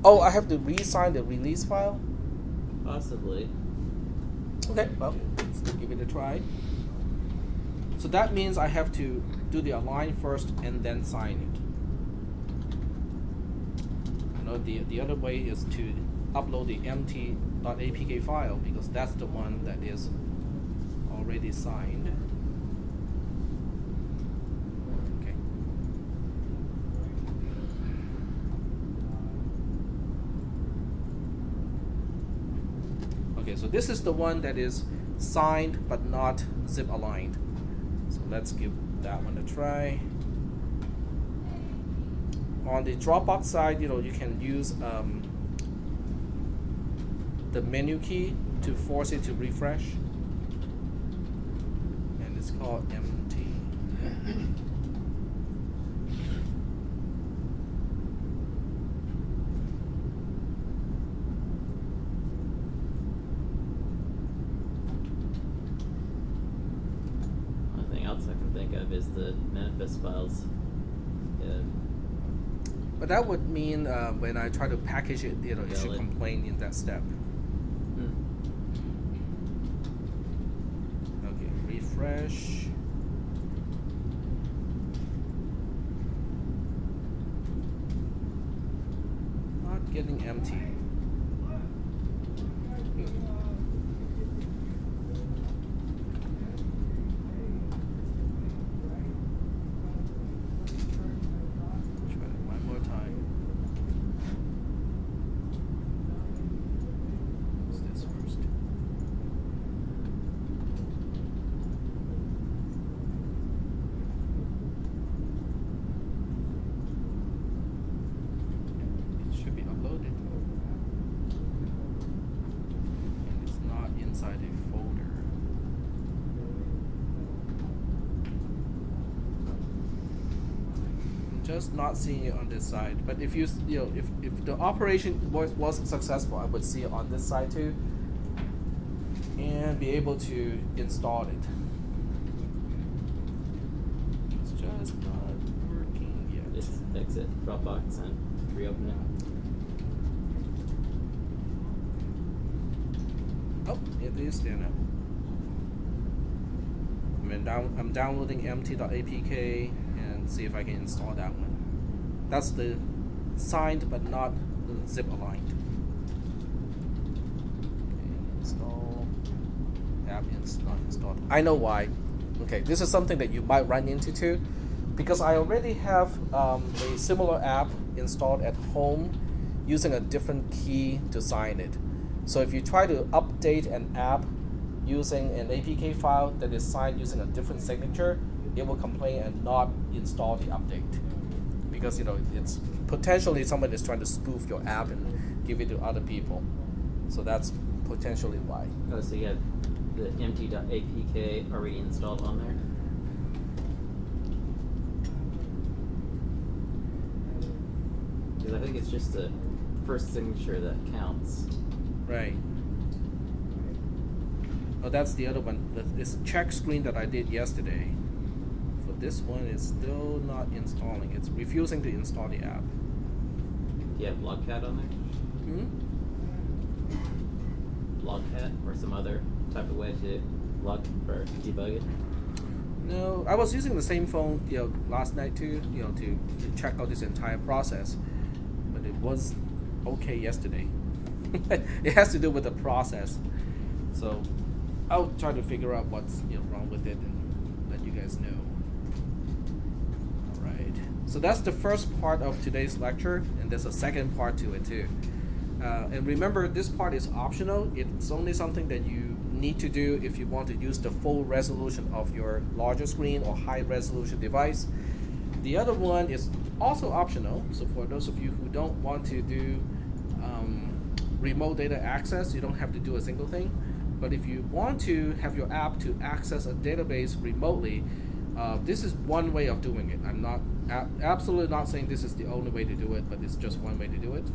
Oh, I have to re-sign the release file? Possibly. Okay, well, let's give it a try. So that means I have to do the align first and then sign it. The other way is to upload the empty.apk file because that's the one that is already signed. Okay. Okay, so this is the one that is signed but not zip aligned. So let's give that one a try. On the Dropbox side, you can use the menu key to force it to refresh, and it's called empty. One thing else I can think of is the manifest files. But that would mean when I try to package it, it Yeah, should complain in that step. Okay, refresh. Not getting empty. Just not seeing it on this side, but if if the operation was successful, I would see it on this side too, and be able to install it. It's just not working yet. Just exit Dropbox and reopen it. Oh, it is there now. I'm downloading empty.apk and see if I can install that one. That's the signed but not zip aligned. Okay, install. App is not installed. I know why. Okay, this is something that you might run into too, because I already have a similar app installed at home using a different key to sign it. So if you try to update an app using an APK file that is signed using a different signature, it will complain and not install the update because it's potentially someone is trying to spoof your app and give it to other people. So that's potentially why. Oh, so you have the empty.apk already installed on there? Because I think it's just the first signature that counts. Right. Oh, that's the other one. This check screen that I did yesterday. For this one, it's still not installing. It's refusing to install the app. Do you have Logcat on there? Logcat or some other type of way to log or debug it? No, I was using the same phone, last night too, to check out this entire process, but it was okay yesterday. It has to do with the process, so I'll try to figure out what's wrong with it and let you guys know. All right, so that's the first part of today's lecture, and there's a second part to it too. And remember, this part is optional. It's only something that you need to do if you want to use the full resolution of your larger screen or high resolution device. The other one is also optional. So for those of you who don't want to do remote data access, you don't have to do a single thing. But if you want to have your app to access a database remotely, this is one way of doing it. I'm not absolutely not saying this is the only way to do it, but it's just one way to do it.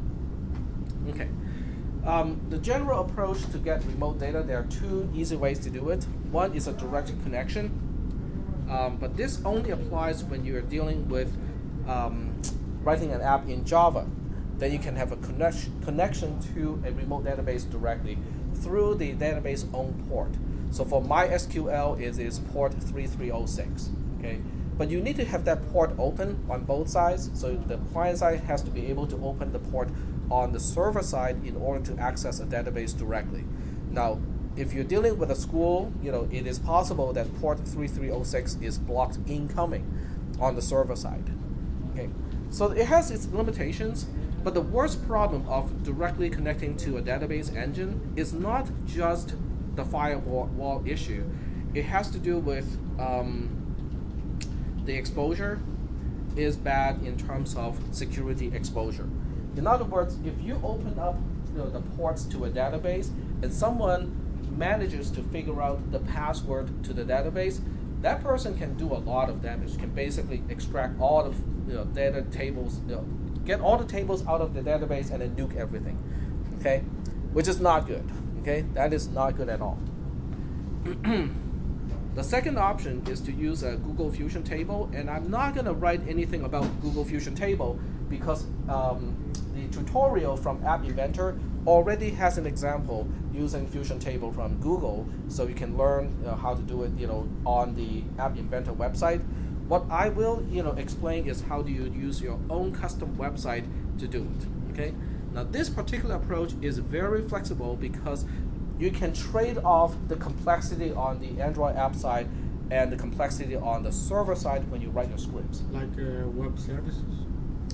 Okay. The general approach to get remote data, there are two easy ways to do it. One is a direct connection, but this only applies when you're dealing with writing an app in Java. Then you can have a connection to a remote database directly through the database own port. So for MySQL, it is port 3306. Okay, but you need to have that port open on both sides. So the client side has to be able to open the port on the server side in order to access a database directly. Now, if you're dealing with a school, it is possible that port 3306 is blocked incoming on the server side. Okay, so it has its limitations, but the worst problem of directly connecting to a database engine is not just the firewall issue. It has to do with the exposure is bad in terms of security exposure. In other words, if you open up the ports to a database and someone manages to figure out the password to the database, that person can do a lot of damage, can basically extract all of data tables, get all the tables out of the database and then nuke everything, okay? Which is not good, okay? That is not good at all. The second option is to use a Google Fusion table, and I'm not going to write anything about Google Fusion table because the tutorial from App Inventor already has an example using Fusion table from Google, so you can learn how to do it, on the App Inventor website. What I will, explain is how do you use your own custom website to do it. Okay. Now this particular approach is very flexible because you can trade off the complexity on the Android app side and the complexity on the server side when you write your scripts. Like web services?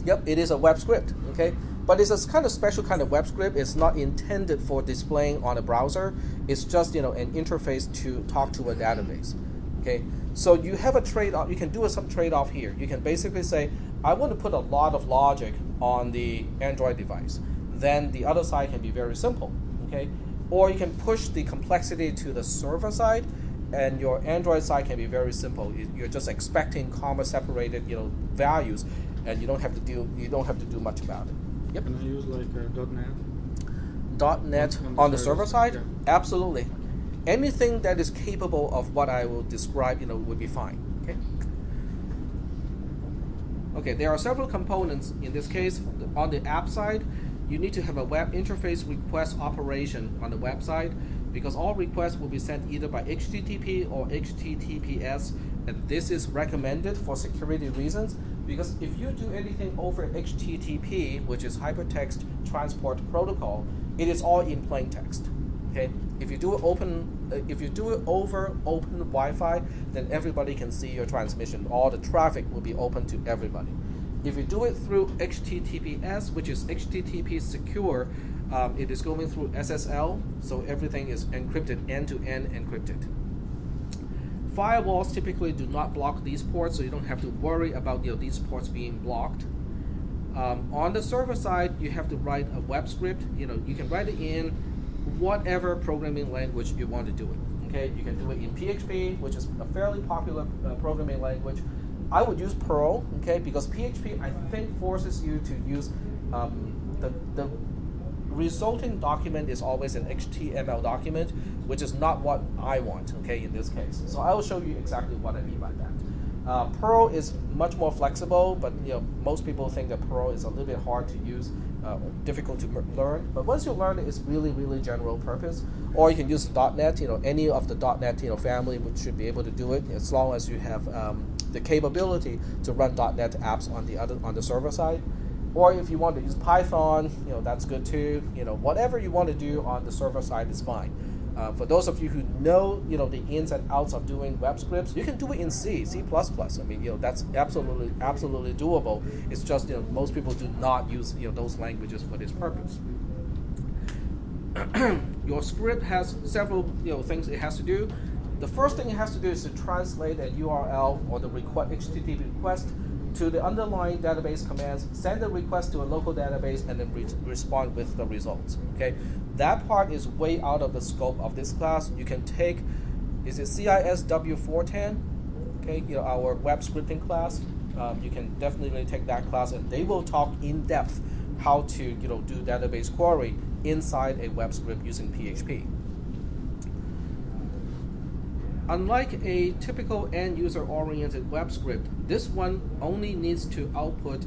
Yep, it is a web script, okay? But it's a kind of special kind of web script. It's not intended for displaying on a browser. It's just, an interface to talk to a database, okay? So you have a trade-off. You can do some trade-off here. You can basically say, I want to put a lot of logic on the Android device. Then the other side can be very simple, okay? Or you can push the complexity to the server side, and your Android side can be very simple. You're just expecting comma-separated, values, and you don't have to do much about it. Yep. Can I use like .NET? .NET on the server side? Yeah. Absolutely. Anything that is capable of what I will describe, would be fine. Okay. Okay. There are several components in this case. On the app side, you need to have a web interface request operation on the website because all requests will be sent either by HTTP or HTTPS, and this is recommended for security reasons because if you do anything over HTTP, which is Hypertext Transport Protocol, it is all in plain text. Okay, if you do it over open Wi-Fi, then everybody can see your transmission. All the traffic will be open to everybody. If you do it through HTTPS, which is HTTP secure, it is going through SSL, so everything is encrypted, end-to-end encrypted. Firewalls typically do not block these ports, so you don't have to worry about these ports being blocked. On the server side, you have to write a web script. You can write it in whatever programming language you want to do it. Okay, you can do it in PHP, which is a fairly popular programming language. I would use Perl, okay, because PHP I think forces you to use the resulting document is always an HTML document, which is not what I want, okay, in this case. So I will show you exactly what I mean by that. Perl is much more flexible, but most people think that Perl is a little bit hard to use, difficult to learn. But once you learn it, it's really, really general purpose. Or you can use .NET. Any of the .NET family should be able to do it, as long as you have the capability to run .NET apps on the server side. Or if you want to use Python, that's good too. Whatever you want to do on the server side is fine. For those of you who know, the ins and outs of doing web scripts, you can do it in C++. I mean, that's absolutely doable. It's just, most people do not use, those languages for this purpose. Your script has several, things it has to do. The first thing it has to do is to translate a URL or the HTTP request to the underlying database commands, send the request to a local database, and then respond with the results. Okay, that part is way out of the scope of this class. You can take, is it CISW410? Okay, our web scripting class. You can definitely take that class, and they will talk in depth how to do database query inside a web script using PHP. Unlike a typical end-user oriented web script, this one only needs to output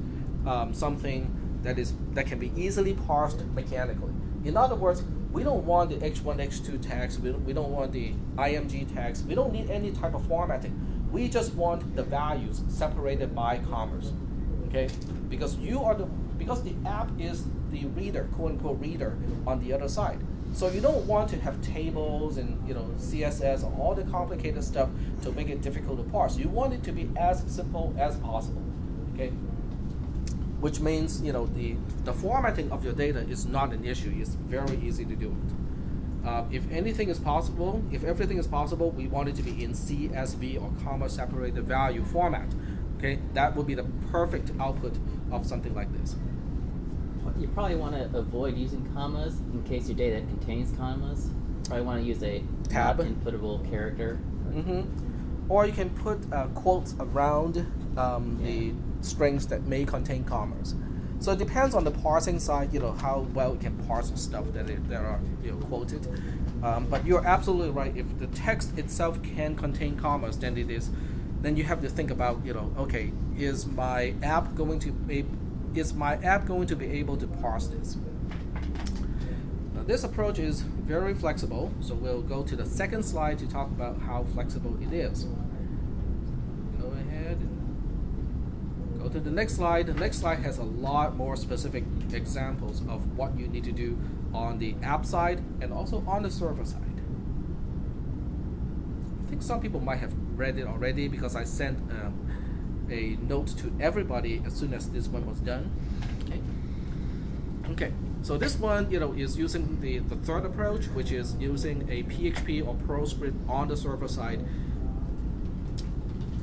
something that can be easily parsed mechanically. In other words, we don't want the H1, H2 tags, we don't want the IMG tags, we don't need any type of formatting. We just want the values separated by commas. Okay? Because the app is the reader, quote unquote reader, on the other side. So you don't want to have tables and CSS and all the complicated stuff to make it difficult to parse. You want it to be as simple as possible, okay? Which means the formatting of your data is not an issue. It's very easy to do it. If everything is possible, we want it to be in CSV or comma separated value format. Okay, that would be the perfect output of something like this. You probably want to avoid using commas in case your data contains commas. Probably want to use a tab inputable character. Or you can put quotes around the strings that may contain commas. So it depends on the parsing side, how well it can parse stuff that are quoted. But you're absolutely right. If the text itself can contain commas, then you have to think about, okay, is my app going to be able to parse this? Now, this approach is very flexible, so we'll go to the second slide to talk about how flexible it is. Go ahead and go to the next slide. The next slide has a lot more specific examples of what you need to do on the app side and also on the server side. I think some people might have read it already because I sent a note to everybody as soon as this one was done. Okay. So this one, is using the third approach, which is using a PHP or Perl script on the server side.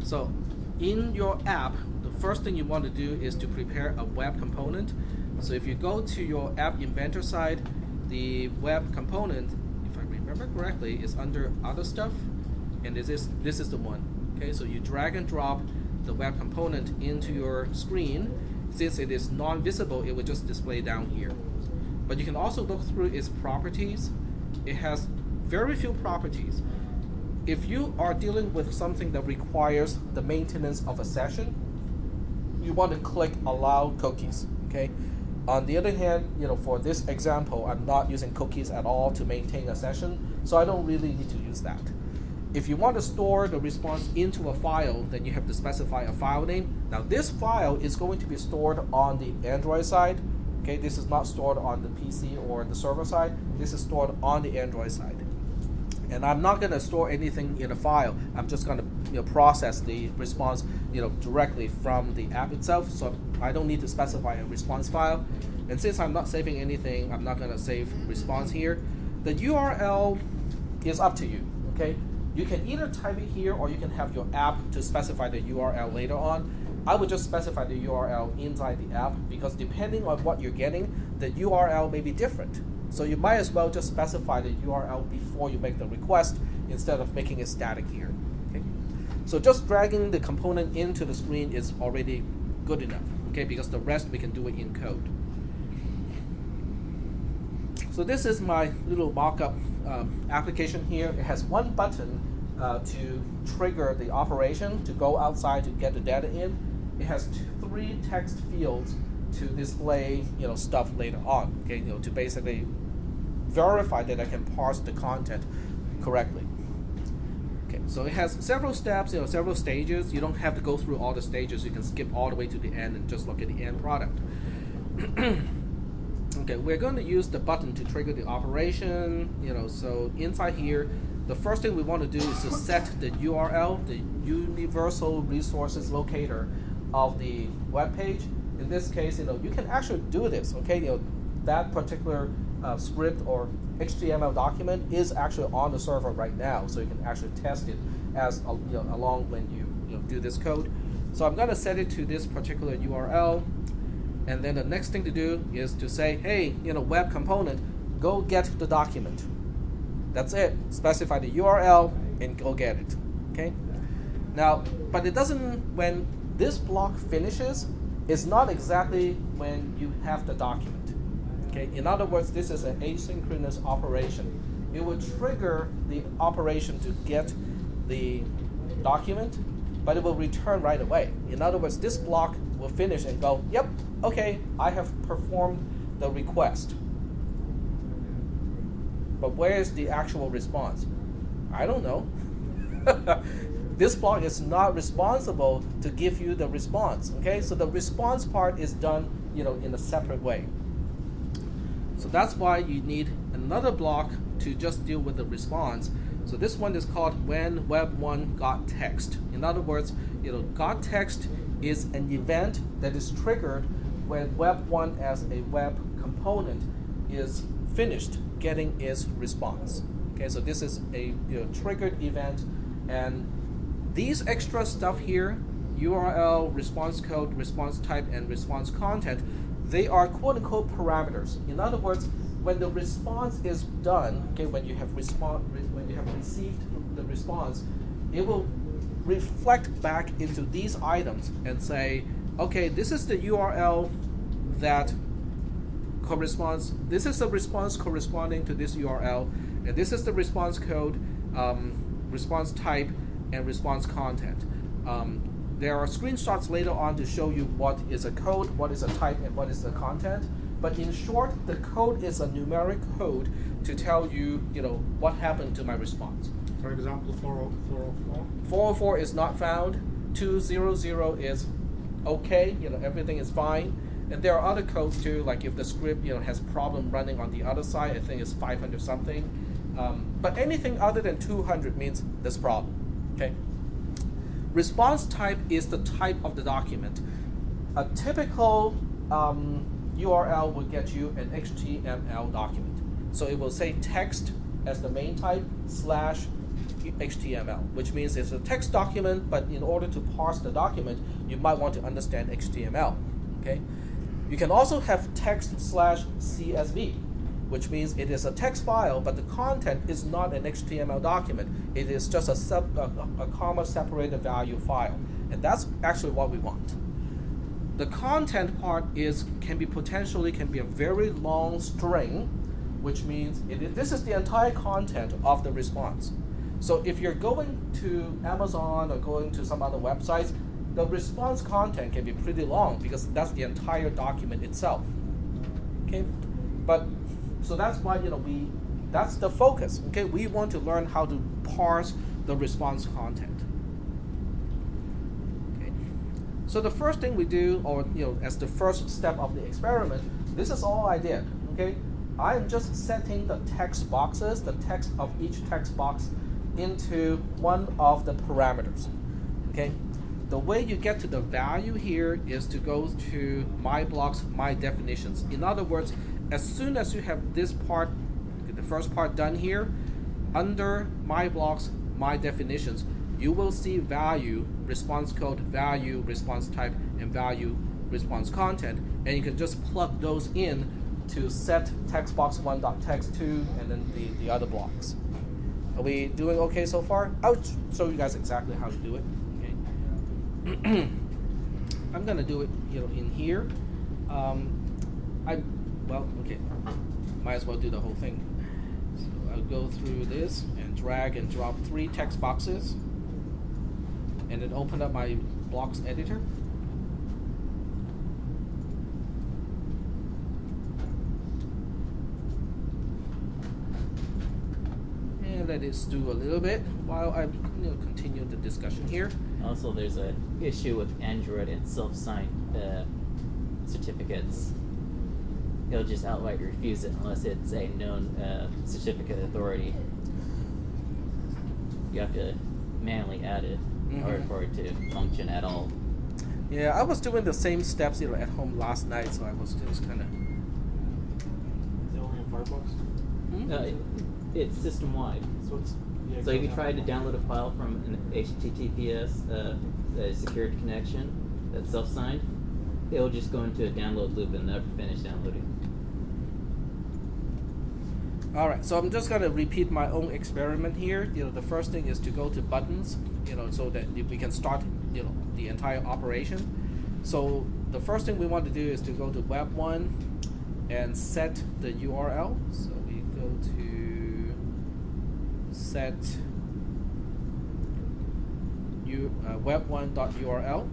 So in your app, the first thing you want to do is to prepare a web component. So if you go to your app Inventor side, the web component, if I remember correctly, is under other stuff, and this is the one. Okay, so you drag and drop the web component into your screen. Since it is non-visible, it will just display down here. But you can also look through its properties. It has very few properties. If you are dealing with something that requires the maintenance of a session, you want to click Allow Cookies. Okay. On the other hand, for this example, I'm not using cookies at all to maintain a session, so I don't really need to use that. If you want to store the response into a file, then you have to specify a file name. Now this file is going to be stored on the Android side. Okay, this is not stored on the PC or the server side. This is stored on the Android side. And I'm not going to store anything in a file. I'm just going to process the response directly from the app itself. So I don't need to specify a response file. And since I'm not saving anything, I'm not going to save response here. The URL is up to you. Okay. You can either type it here or you can have your app to specify the URL later on. I would just specify the URL inside the app, because depending on what you're getting, the URL may be different. So you might as well just specify the URL before you make the request instead of making it static here. Okay? So just dragging the component into the screen is already good enough, okay? Because the rest we can do it in code. So this is my little mock-up application here. It has one button to trigger the operation to go outside to get the data in. It has 3 text fields to display, stuff later on. Okay, to basically verify that I can parse the content correctly. Okay, so it has several steps, several stages. You don't have to go through all the stages. You can skip all the way to the end and just look at the end product. Okay, we're going to use the button to trigger the operation. So inside here, the first thing we want to do is to set the URL, the Universal Resources Locator of the web page. In this case, you can actually do this. Okay, that particular script or HTML document is actually on the server right now, so you can actually test it as along when you do this code. So I'm going to set it to this particular URL, and then the next thing to do is to say, hey, web component, go get the document. That's it. Specify the URL and go get it. Okay. Now, but it doesn't. When this block finishes, it's not exactly when you have the document. Okay. In other words, this is an asynchronous operation. It will trigger the operation to get the document, but it will return right away. In other words, this block will finish and go, yep, okay, I have performed the request. But where is the actual response? I don't know. This block is not responsible to give you the response. Okay, so the response part is done, in a separate way. So that's why you need another block to just deal with the response. So this one is called when web1 got text. In other words, got text is an event that is triggered when web1 as a web component is finished getting its response. Okay, so this is a triggered event, and these extra stuff here, URL, response code, response type, and response content, they are quote-unquote parameters. In other words, when the response is done, okay, when you have received the response, it will reflect back into these items and say, okay, this is the URL that corresponds. This is the response corresponding to this URL, and this is the response code, response type, and response content. There are screenshots later on to show you what is a code, what is a type, and what is the content. But in short, the code is a numeric code to tell you, what happened to my response. For example, 404. 404 is not found. 200 is okay. Everything is fine. And there are other codes too, like if the script has problem running on the other side, I think it's 500 something. But anything other than 200 means there's problem. Okay. Response type is the type of the document. A typical URL will get you an HTML document. So it will say text as the main type / HTML, which means it's a text document, but in order to parse the document, you might want to understand HTML. Okay. You can also have text / CSV, which means it is a text file, but the content is not an HTML document. It is just a comma-separated value file, and that's actually what we want. The content part can be a very long string, which means this is the entire content of the response. So if you're going to Amazon or going to some other websites, the response content can be pretty long because that's the entire document itself. Okay, but so that's why that's the focus. Okay, we want to learn how to parse the response content. Okay, so the first thing we do, or as the first step of the experiment, this is all I did. Okay, I am just setting the text boxes, the text of each text box, into one of the parameters. Okay. The way you get to the value here is to go to my blocks, my definitions. In other words, as soon as you have this part, the first part done here, under my blocks, my definitions, you will see value, response code, value, response type, and value, response content, and you can just plug those in to set textbox1.text2 and then the other blocks. Are we doing okay so far? I'll show you guys exactly how to do it. Okay. I'm gonna do it, in here. Okay. Might as well do the whole thing. So I'll go through this and drag and drop 3 text boxes, and then open up my blocks editor. And let it stew a little bit while I continue the discussion here. Also, there's an issue with Android and self-signed certificates. It'll just outright refuse it unless it's a known certificate authority. You have to manually add it in order for it to function at all. Yeah, I was doing the same steps at home last night, so I was just kind of. Is it only in Firefox? It's system-wide. So it's So if you try to download a file from an HTTPS secured connection that's self-signed, it'll just go into a download loop and never finish downloading. All right, so I'm just gonna repeat my own experiment here. The first thing is to go to buttons, so that we can start, the entire operation. So the first thing we want to do is to go to web1 and set the URL. So we go to set web1.url,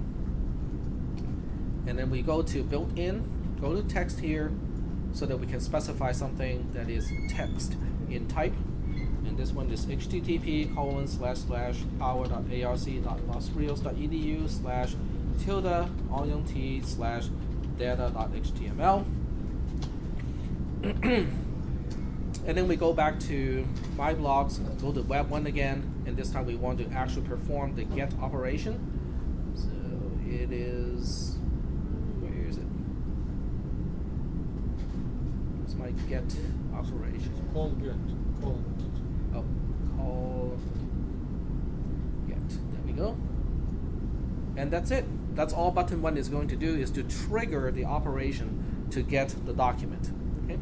and then we go to built-in, go to text here, so that we can specify something that is text in type. And this one is http://power.arc.oniont/data.html. And then we go back to my blogs, go to web1 again, and this time we want to actually perform the get operation. So it is, where is it? It's my get operation. Call get. Oh, call get. There we go. And that's it. That's all button 1 is going to do, is to trigger the operation to get the document. Okay.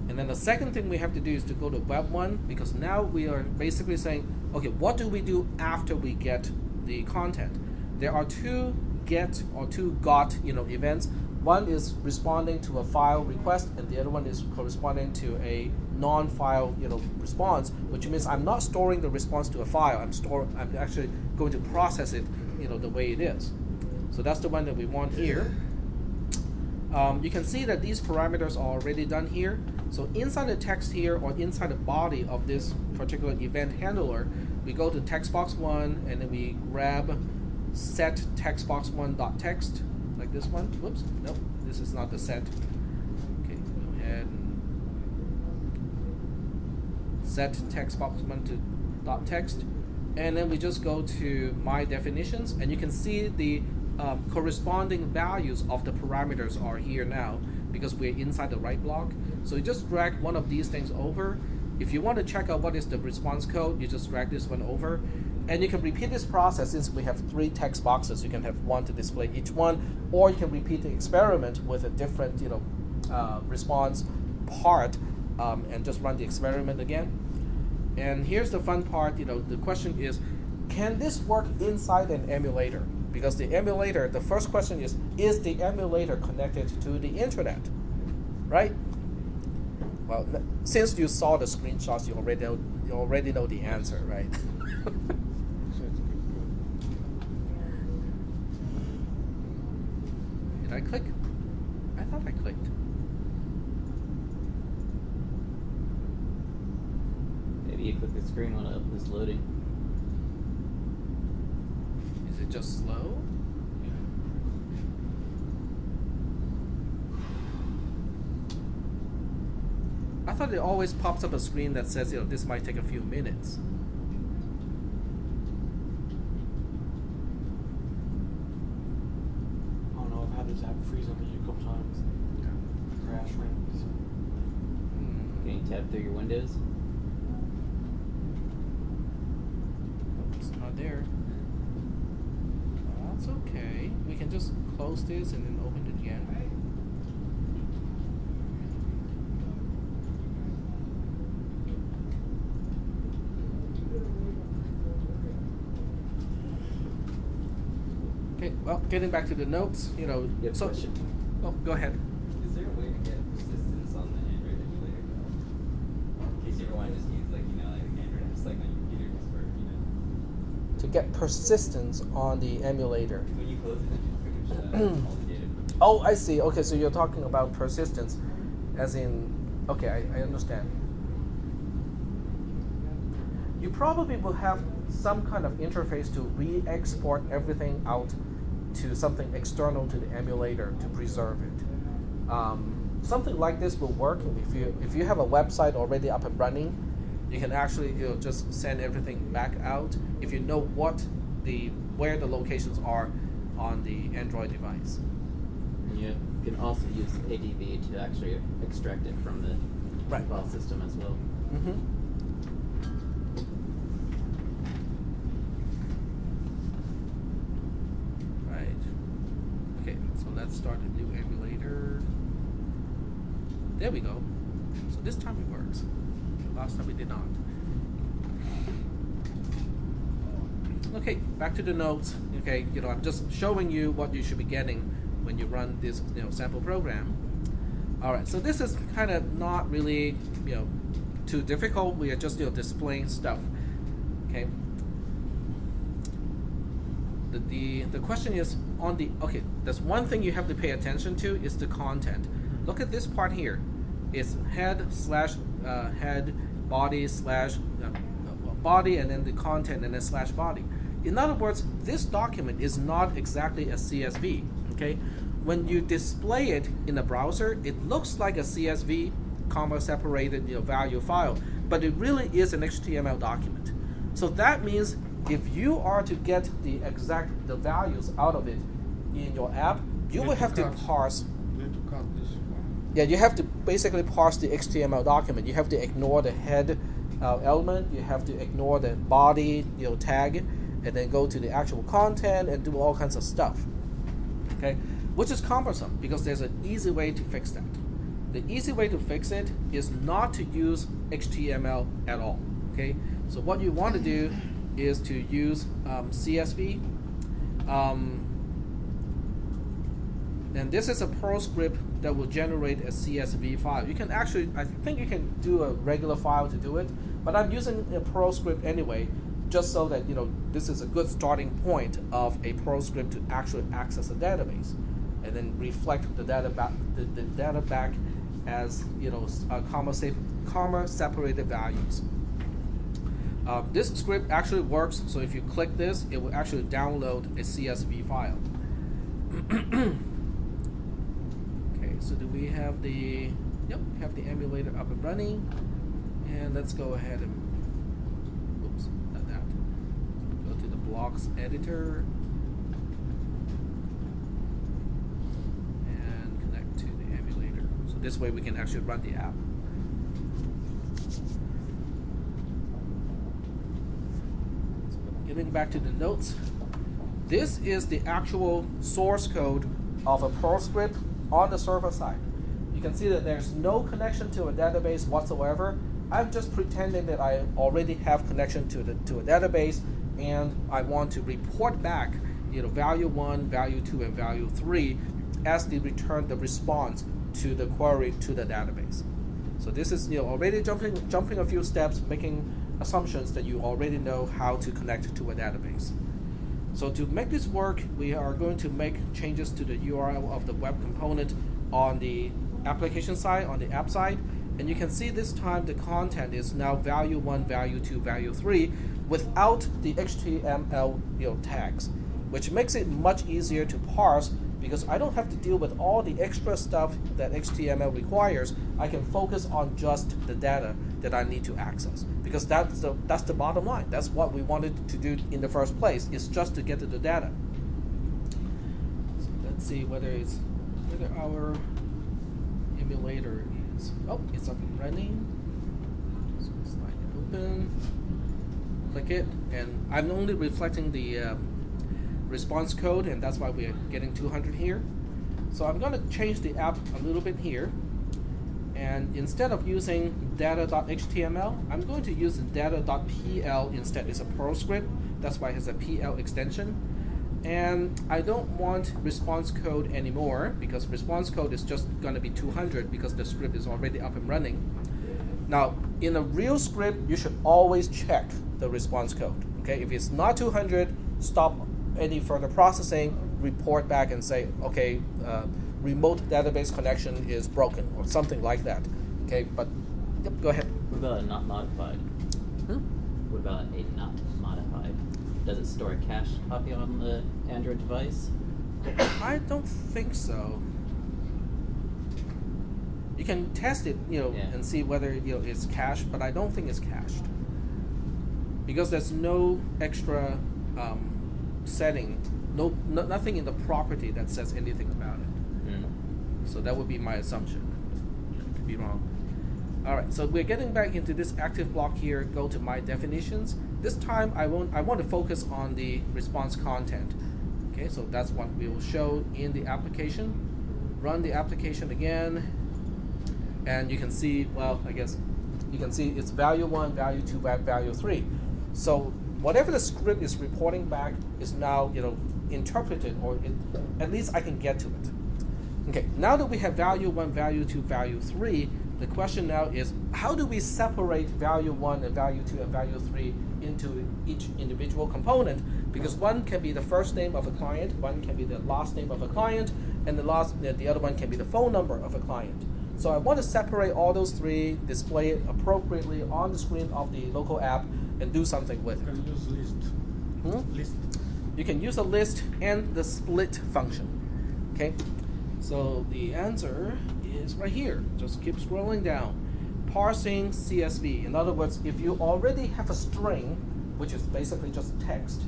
And then the second thing we have to do is to go to web1, because now we are basically saying, okay, what do we do after we get the content? There are 2 get or 2 got events. One is responding to a file request, and the other one is corresponding to a non-file response, which means I'm not storing the response to a file. I'm actually going to process it the way it is. So that's the one that we want here. You can see that these parameters are already done here. So inside the text here, or inside the body of this particular event handler, we go to textbox1 and then we grab set textbox1.text, like this one. Whoops, nope, this is not the set. Okay, go ahead and set textbox1.text, and then we just go to my definitions, and you can see the corresponding values of the parameters are here now because we're inside the right block. So you just drag one of these things over. If you want to check out what is the response code, you just drag this one over, and you can repeat this process. Since we have 3 text boxes, you can have one to display each one, or you can repeat the experiment with a different response part, and just run the experiment again. And here's the fun part. The question is, can this work inside an emulator? Because the emulator, the first question is the emulator connected to the internet, right? Well, since you saw the screenshots, you already know the answer, right? Did I click? I thought I clicked. Maybe you click the screen when it was loading. Is it just slow? I thought it always pops up a screen that says, this might take a few minutes. I don't know, I've had this app freeze on me a couple times. Crash randomly. Can you tab through your windows? It's not not there. That's okay. We can just close this and then open it again. Okay, well, getting back to the notes, You have a question? Oh, go ahead. Is there a way to get persistence on the Android emulator though? In case you ever want to just use like Android apps like on your computer just for To get persistence on the emulator. when you close it, it just pretty much all the data. Oh, I see. Okay, so you're talking about persistence, as in, okay, I understand. You probably will have some kind of interface to re-export everything out to something external to the emulator to preserve it. Something like this will work if you have a website already up and running. You can actually just send everything back out if you know where the locations are on the Android device. You can also use ADB to actually extract it from the Right. file system as well. Mm-hmm. Right. Okay, so let's start a new emulator. There we go. So this time it works. Last time it did not. Okay, back to the notes. Okay, I'm just showing you what you should be getting when you run this sample program. All right, so this is kind of not really too difficult. We are just displaying stuff. Okay. The question is there's one thing you have to pay attention to is the content. Look at this part here. It's head / head body / body and then the content and then / body. In other words, this document is not exactly a CSV. Okay, when you display it in a browser, it looks like a CSV, separated value file, but it really is an HTML document. So that means if you are to get the values out of it in your app, you will have to parse. You have to cut this one. Yeah, you have to basically parse the HTML document. You have to ignore the head element. You have to ignore the body tag, and then go to the actual content and do all kinds of stuff. Okay, which is cumbersome because there's an easy way to fix that. The easy way to fix it is not to use HTML at all. Okay, so what you want to do is to use CSV. And this is a Perl script that will generate a CSV file. You can actually, I think you can do a regular file to do it, but I'm using a Perl script anyway, just so that this is a good starting point of a Perl script to actually access a database, and then reflect the data back as comma separated values. This script actually works. So if you click this, it will actually download a CSV file. Okay, so do we have the? Yep, we have the emulator up and running, and let's go ahead and. Oops, not that. Go to the blocks editor and connect to the emulator. So this way we can actually run the app. Getting back to the notes, this is the actual source code of a Perl script on the server side. You can see that there's no connection to a database whatsoever. I'm just pretending that I already have connection to a database, and I want to report back, value 1, value 2, and value 3 as the response to the query to the database. So this is already jumping a few steps, making assumptions that you already know how to connect to a database. So to make this work, we are going to make changes to the URL of the web component on the application side, on the app side, and you can see this time the content is now value 1, value 2, value 3 without the HTML tags, which makes it much easier to parse because I don't have to deal with all the extra stuff that HTML requires. I can focus on just the data that I need to access, because that's the bottom line. That's what we wanted to do in the first place, is just to get to the data. So let's see whether our emulator is, it's up and running. So slide it open. click it, and I'm only reflecting the response code, and that's why we're getting 200 here. So I'm going to change the app a little bit here, and instead of using data.html, I'm going to use data.pl instead. It's a Perl script, that's why it has a PL extension. And I don't want response code anymore, because response code is just going to be 200 because the script is already up and running. Now, in a real script, you should always check the response code. Okay, if it's not 200, stop any further processing, report back and say, okay, remote database connection is broken or something like that. Okay, but yep, go ahead. What about a not modified? What about a not modified? Does it store a cache copy on the Android device? I don't think so. You can test it, Yeah. and see whether it's cached, but I don't think it's cached because there's no extra setting, nothing in the property that says anything about it. So that would be my assumption. Could be wrong. All right, so we're getting back into this active block here. Go to my definitions. This time I want to focus on the response content. Okay, so that's what we will show in the application. Run the application again. And you can see, well, I guess you can see it's value 1, value 2, value 3. So whatever the script is reporting back is now interpreted, or at least I can get to it. Okay, now that we have value 1, value 2, value 3, the question now is, how do we separate value 1 and value 2 and value 3 into each individual component? Because one can be the first name of a client, one can be the last name of a client, and the other one can be the phone number of a client. So I want to separate all those three, display it appropriately on the screen of the local app, and do something with it. You can use list. List. You can use a list and the split function. Okay, so the answer is right here. Just keep scrolling down. Parsing CSV. In other words, if you already have a string, which is basically just text,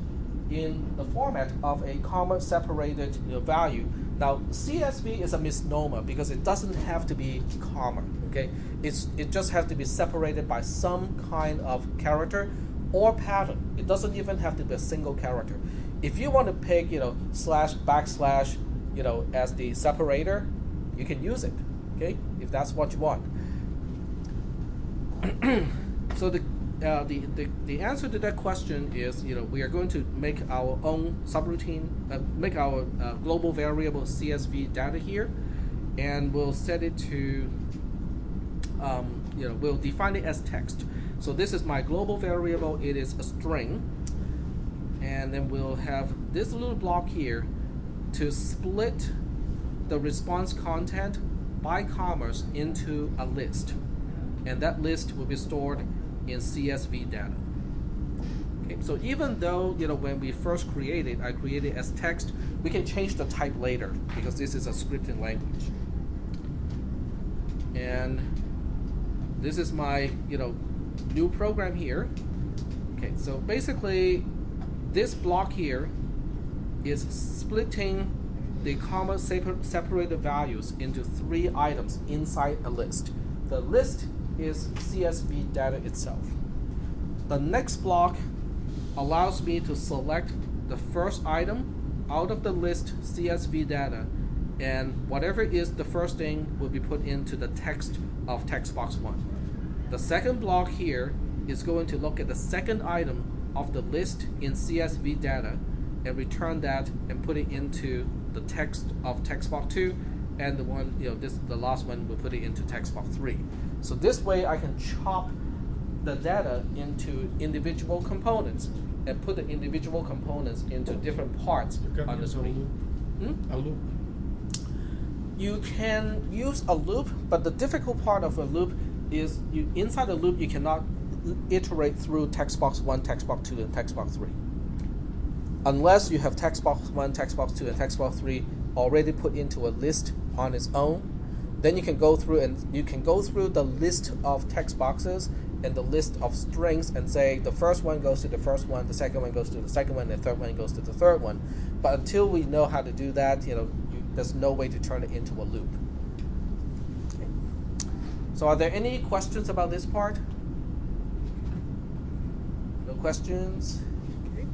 in the format of a comma separated value. Now, CSV is a misnomer because it doesn't have to be comma. Okay, it just has to be separated by some kind of character or pattern. It doesn't even have to be a single character. If you want to pick slash backslash as the separator, you can use it. Okay, if that's what you want. So the answer to that question is, we are going to make our own subroutine, make our global variable CSV data here, and we'll set it to, we'll define it as text. So this is my global variable. It is a string, and then we'll have this little block here to split the response content by commas into a list, and that list will be stored in CSV data. Okay, so even though when we first created, I created as text, we can change the type later because this is a scripting language. And this is my new program here. Okay, so basically this block here is splitting the comma separated values into 3 items inside a list. The list is CSV data itself. The next block allows me to select the first item out of the list CSV data, and whatever is the first thing will be put into the text of text box 1. The second block here is going to look at the second item of the list in CSV data and return that and put it into the text of text box 2, and the one the last one will put it into text box 3. So this way I can chop the data into individual components and put the individual components into different parts on the screen. A loop. You can use a loop, but the difficult part of a loop is inside a loop you cannot iterate through text box 1, text box 2, and text box 3. Unless you have text box 1, text box 2, and text box 3 already put into a list on its own, then you can go through the list of text boxes and the list of strings and say the first one goes to the first one, the second one goes to the second one, and the third one goes to the third one. But until we know how to do that, there's no way to turn it into a loop. Okay. So are there any questions about this part? No questions? Okay.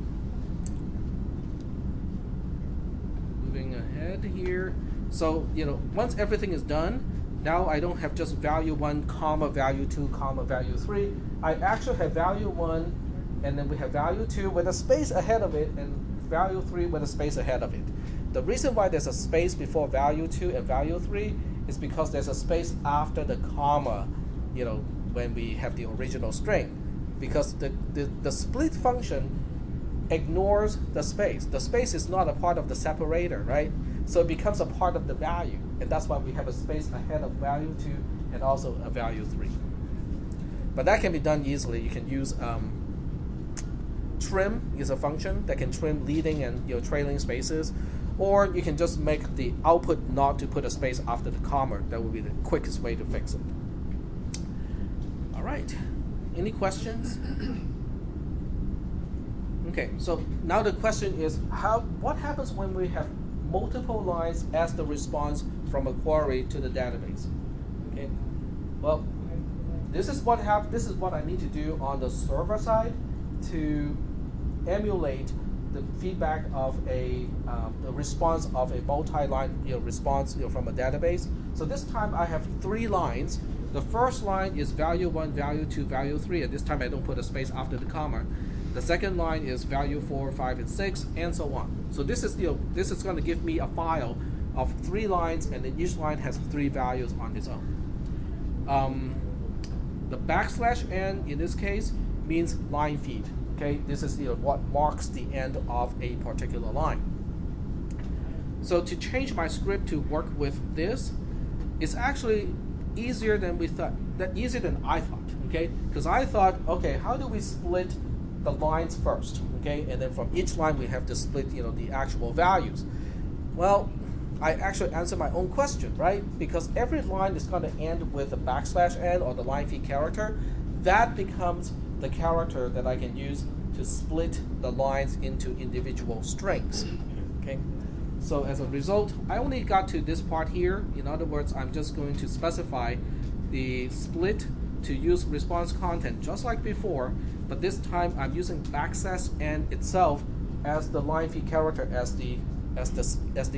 Moving ahead here. So, once everything is done, now I don't have just value 1, comma, value 2, comma, value 3. I actually have value 1, and then we have value 2 with a space ahead of it, and value 3 with a space ahead of it. The reason why there's a space before value 2 and value 3 is because there's a space after the comma, when we have the original string. Because the split function ignores the space. The space is not a part of the separator, right? So it becomes a part of the value. And that's why we have a space ahead of value 2 and also a value 3. But that can be done easily. You can use trim is a function that can trim leading and trailing spaces. Or you can just make the output not to put a space after the comma. That would be the quickest way to fix it. All right. Any questions? Okay, so now the question is, what happens when we have multiple lines as the response from a query to the database? Okay. Well, this is what I need to do on the server side to emulate the feedback of the response of a multi-line response from a database. So this time I have 3 lines. The first line is value 1, value 2, value 3, and this time I don't put a space after the comma. The second line is value 4, 5, and 6, and so on. So this is going to give me a file of 3 lines, and then each line has 3 values on its own. The \n in this case means line feed. Okay, this is what marks the end of a particular line. So to change my script to work with this, it's actually easier than we thought. Easier than I thought. Okay, because I thought, okay, how do we split the lines first? Okay, and then from each line we have to split the actual values. Well, I actually answered my own question, right? Because every line is going to end with a \n or the line feed character. That becomes the character that I can use to split the lines into individual strings. Okay, so as a result, I only got to this part here. In other words, I'm just going to specify the split to use response content just like before, but this time I'm using \n itself as the line feed character, as the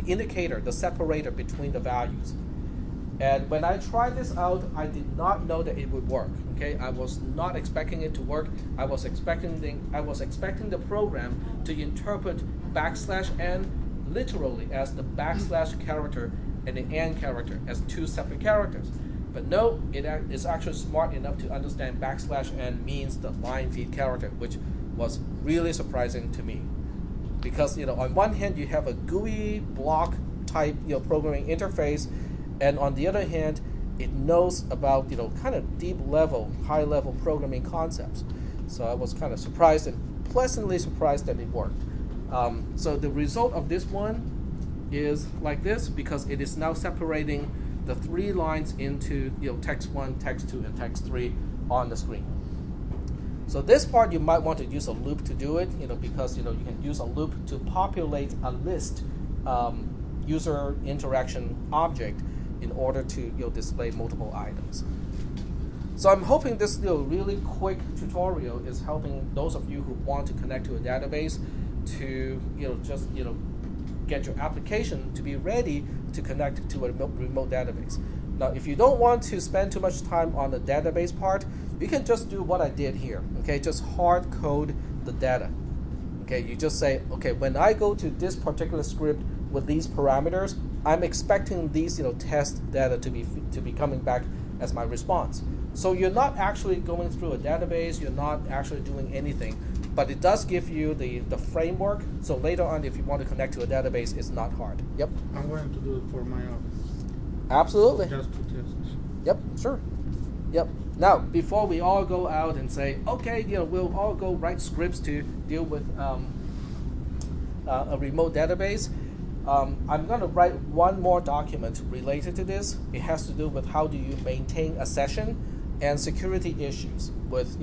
indicator, the separator between the values. And when I tried this out, I did not know that it would work. Okay, I was not expecting it to work. I was expecting the program to interpret \n literally as the / character and the n character as 2 separate characters. But no, it is actually smart enough to understand \n means the line feed character, which was really surprising to me. Because on one hand you have a GUI block type programming interface, and on the other hand, it knows about kind of deep level, high level programming concepts. So I was kind of surprised and pleasantly surprised that it worked. So the result of this one is like this, because it is now separating the 3 lines into text 1, text 2, and text 3 on the screen. So this part you might want to use a loop to do it, because you can use a loop to populate a list user interaction object in order to display multiple items. So I'm hoping this really quick tutorial is helping those of you who want to connect to a database to just get your application to be ready to connect to a remote database. Now, if you don't want to spend too much time on the database part, you can just do what I did here. Okay, just hard code the data. Okay, you just say, okay, when I go to this particular script with these parameters, I'm expecting these test data to be coming back as my response. So you're not actually going through a database, you're not actually doing anything, but it does give you the framework. So later on, if you want to connect to a database, it's not hard. Yep. I'm going to do it for my office. Absolutely. Just to test. Yep, sure. Yep. Now, before we all go out and say, okay, we'll all go write scripts to deal with a remote database, I'm going to write one more document related to this. It has to do with how do you maintain a session and security issues with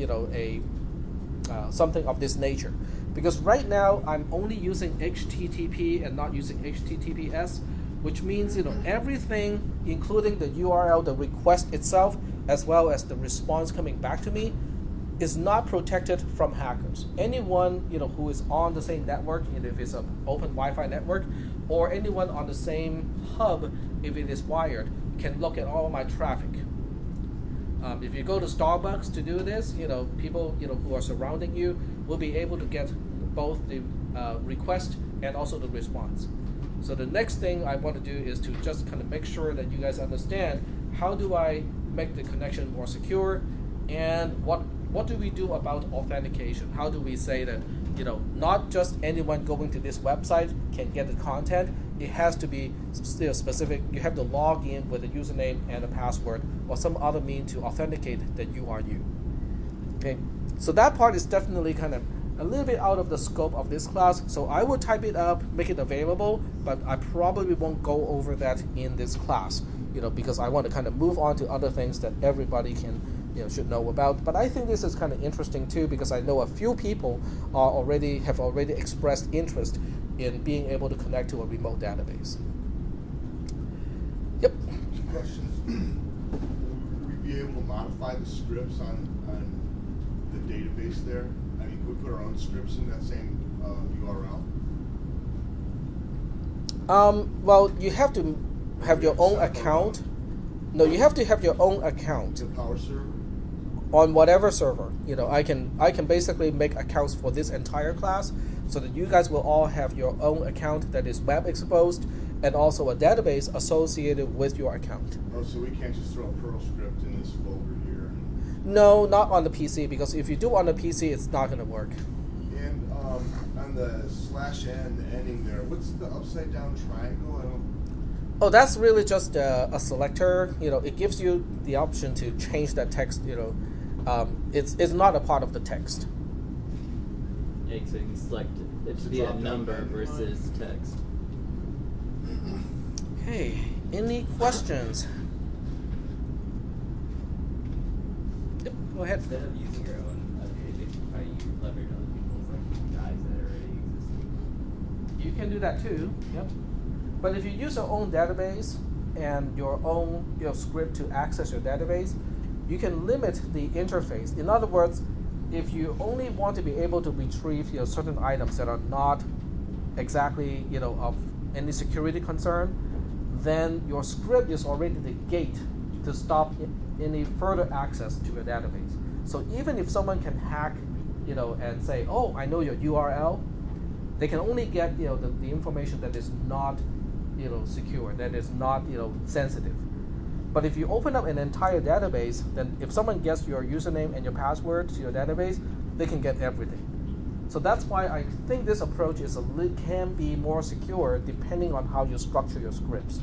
something of this nature. Because right now I'm only using HTTP and not using HTTPS, which means everything, including the URL, the request itself, as well as the response coming back to me, is not protected from hackers. Anyone who is on the same network, if it's an open Wi-Fi network, or anyone on the same hub, if it is wired, can look at all my traffic. If you go to Starbucks to do this, people who are surrounding you will be able to get both the request and also the response. So the next thing I want to do is to just kind of make sure that you guys understand how do I make the connection more secure, and what do we do about authentication? How do we say that not just anyone going to this website can get the content? It has to be still specific. You have to log in with a username and a password or some other means to authenticate that you are you. Okay, so that part is definitely kind of a little bit out of the scope of this class. So I will type it up, make it available, but I probably won't go over that in this class, because I want to kind of move on to other things that everybody can should know about. But I think this is kind of interesting too, because I know a few people have already expressed interest in being able to connect to a remote database. Yep. Question. Would we be able to modify the scripts on the database there? I mean, could we put our own scripts in that same URL? Well, you have to have your own account. No, you have to have your own account. The power server? On whatever server. I can basically make accounts for this entire class so that you guys will all have your own account that is web exposed and also a database associated with your account. Oh, so we can't just throw a Perl script in this folder here? No, not on the PC, because if you do on the PC, it's not going to work. And on the /n, the ending there, what's the upside down triangle? Oh, that's really just a selector. It gives you the option to change that text. It's not a part of the text. Yeah, so you can select it to be a number versus text. Okay, any questions? Yep, go ahead. Instead of using your own database, how you leverage other people's guides that already exist? You can do that too. Yep. But if you use your own database and your own script to access your database, you can limit the interface. In other words, if you only want to be able to retrieve certain items that are not exactly of any security concern, then your script is already the gate to stop any further access to your database. So even if someone can hack, and say, oh, I know your URL, they can only get the information that is not secure, that is not sensitive. But if you open up an entire database, then if someone gets your username and your password to your database, they can get everything. So that's why I think this approach can be more secure depending on how you structure your scripts.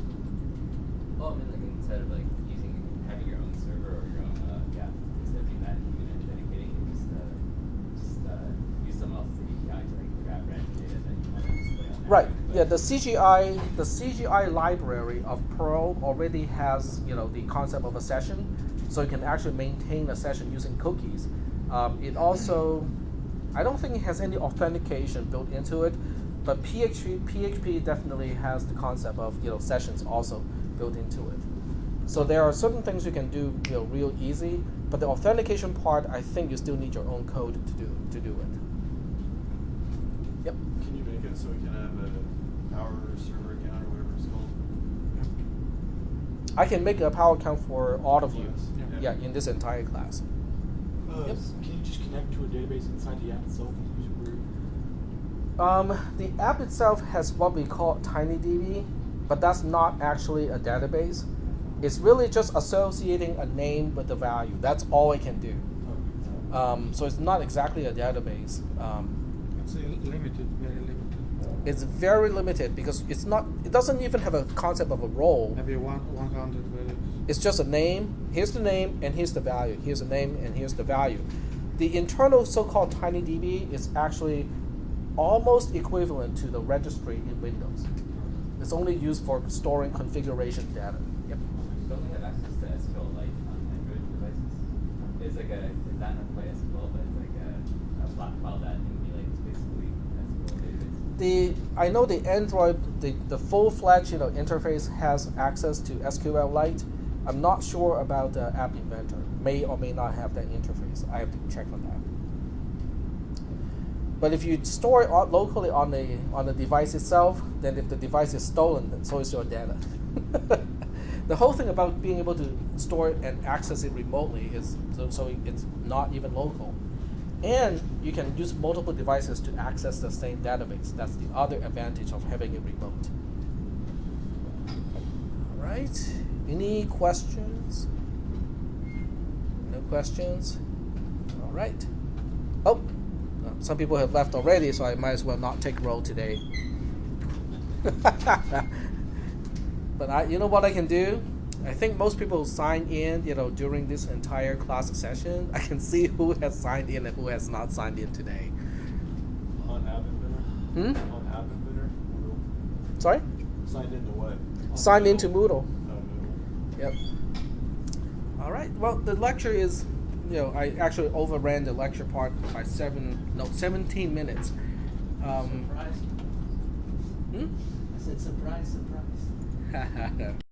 Well, I mean, like instead of having your own server or your own instead of doing that, you can authenticating and just use someone else's API to grab random data that you want to display on there. Right. Yeah. The CGI library of Perl already has the concept of a session, so you can actually maintain a session using cookies. It also, I don't think it has any authentication built into it, but PHP definitely has the concept of sessions also built into it. So there are certain things you can do real easy, but the authentication part, I think you still need your own code to do it. Yep. Can you make it so we can have a power server account or whatever it's called? I can make a power account for all of you. Yeah. Yeah, in this entire class. Yep. Can you just connect to a database inside the app itself and use your query? The app itself has what we call TinyDB, but that's not actually a database. It's really just associating a name with the value. That's all it can do. So it's not exactly a database. It's limited, very limited. It's very limited because it doesn't even have a concept of a role. Maybe 100 values. It's just a name. Here's the name and here's the value. Here's the name and here's the value. The internal so-called TinyDB is actually almost equivalent to the registry in Windows. It's only used for storing configuration data. Yep. Don't we have access to SQLite on Android devices? It's not quite SQL, but it's like a flat file that emulates basically SQL database. I know the Android, the full-fledged interface has access to SQLite. I'm not sure about the App Inventor. may or may not have that interface. I have to check on that. But if you store it locally on the device itself, then if the device is stolen, then so is your data. The whole thing about being able to store it and access it remotely is so it's not even local. And you can use multiple devices to access the same database. That's the other advantage of having it remote. All right. Any questions? No questions? All right. Oh, some people have left already, so I might as well not take roll today. But you know what I can do? I think most people sign in, during this entire class session. I can see who has signed in and who has not signed in today. On App Inventor? On App Inventor? Moodle. Sorry? Signed into what? Signed into Moodle. Moodle. Yep. All right. Well, the lecture is, I actually overran the lecture part by 17 minutes. Surprise. Hmm? I said surprise, surprise.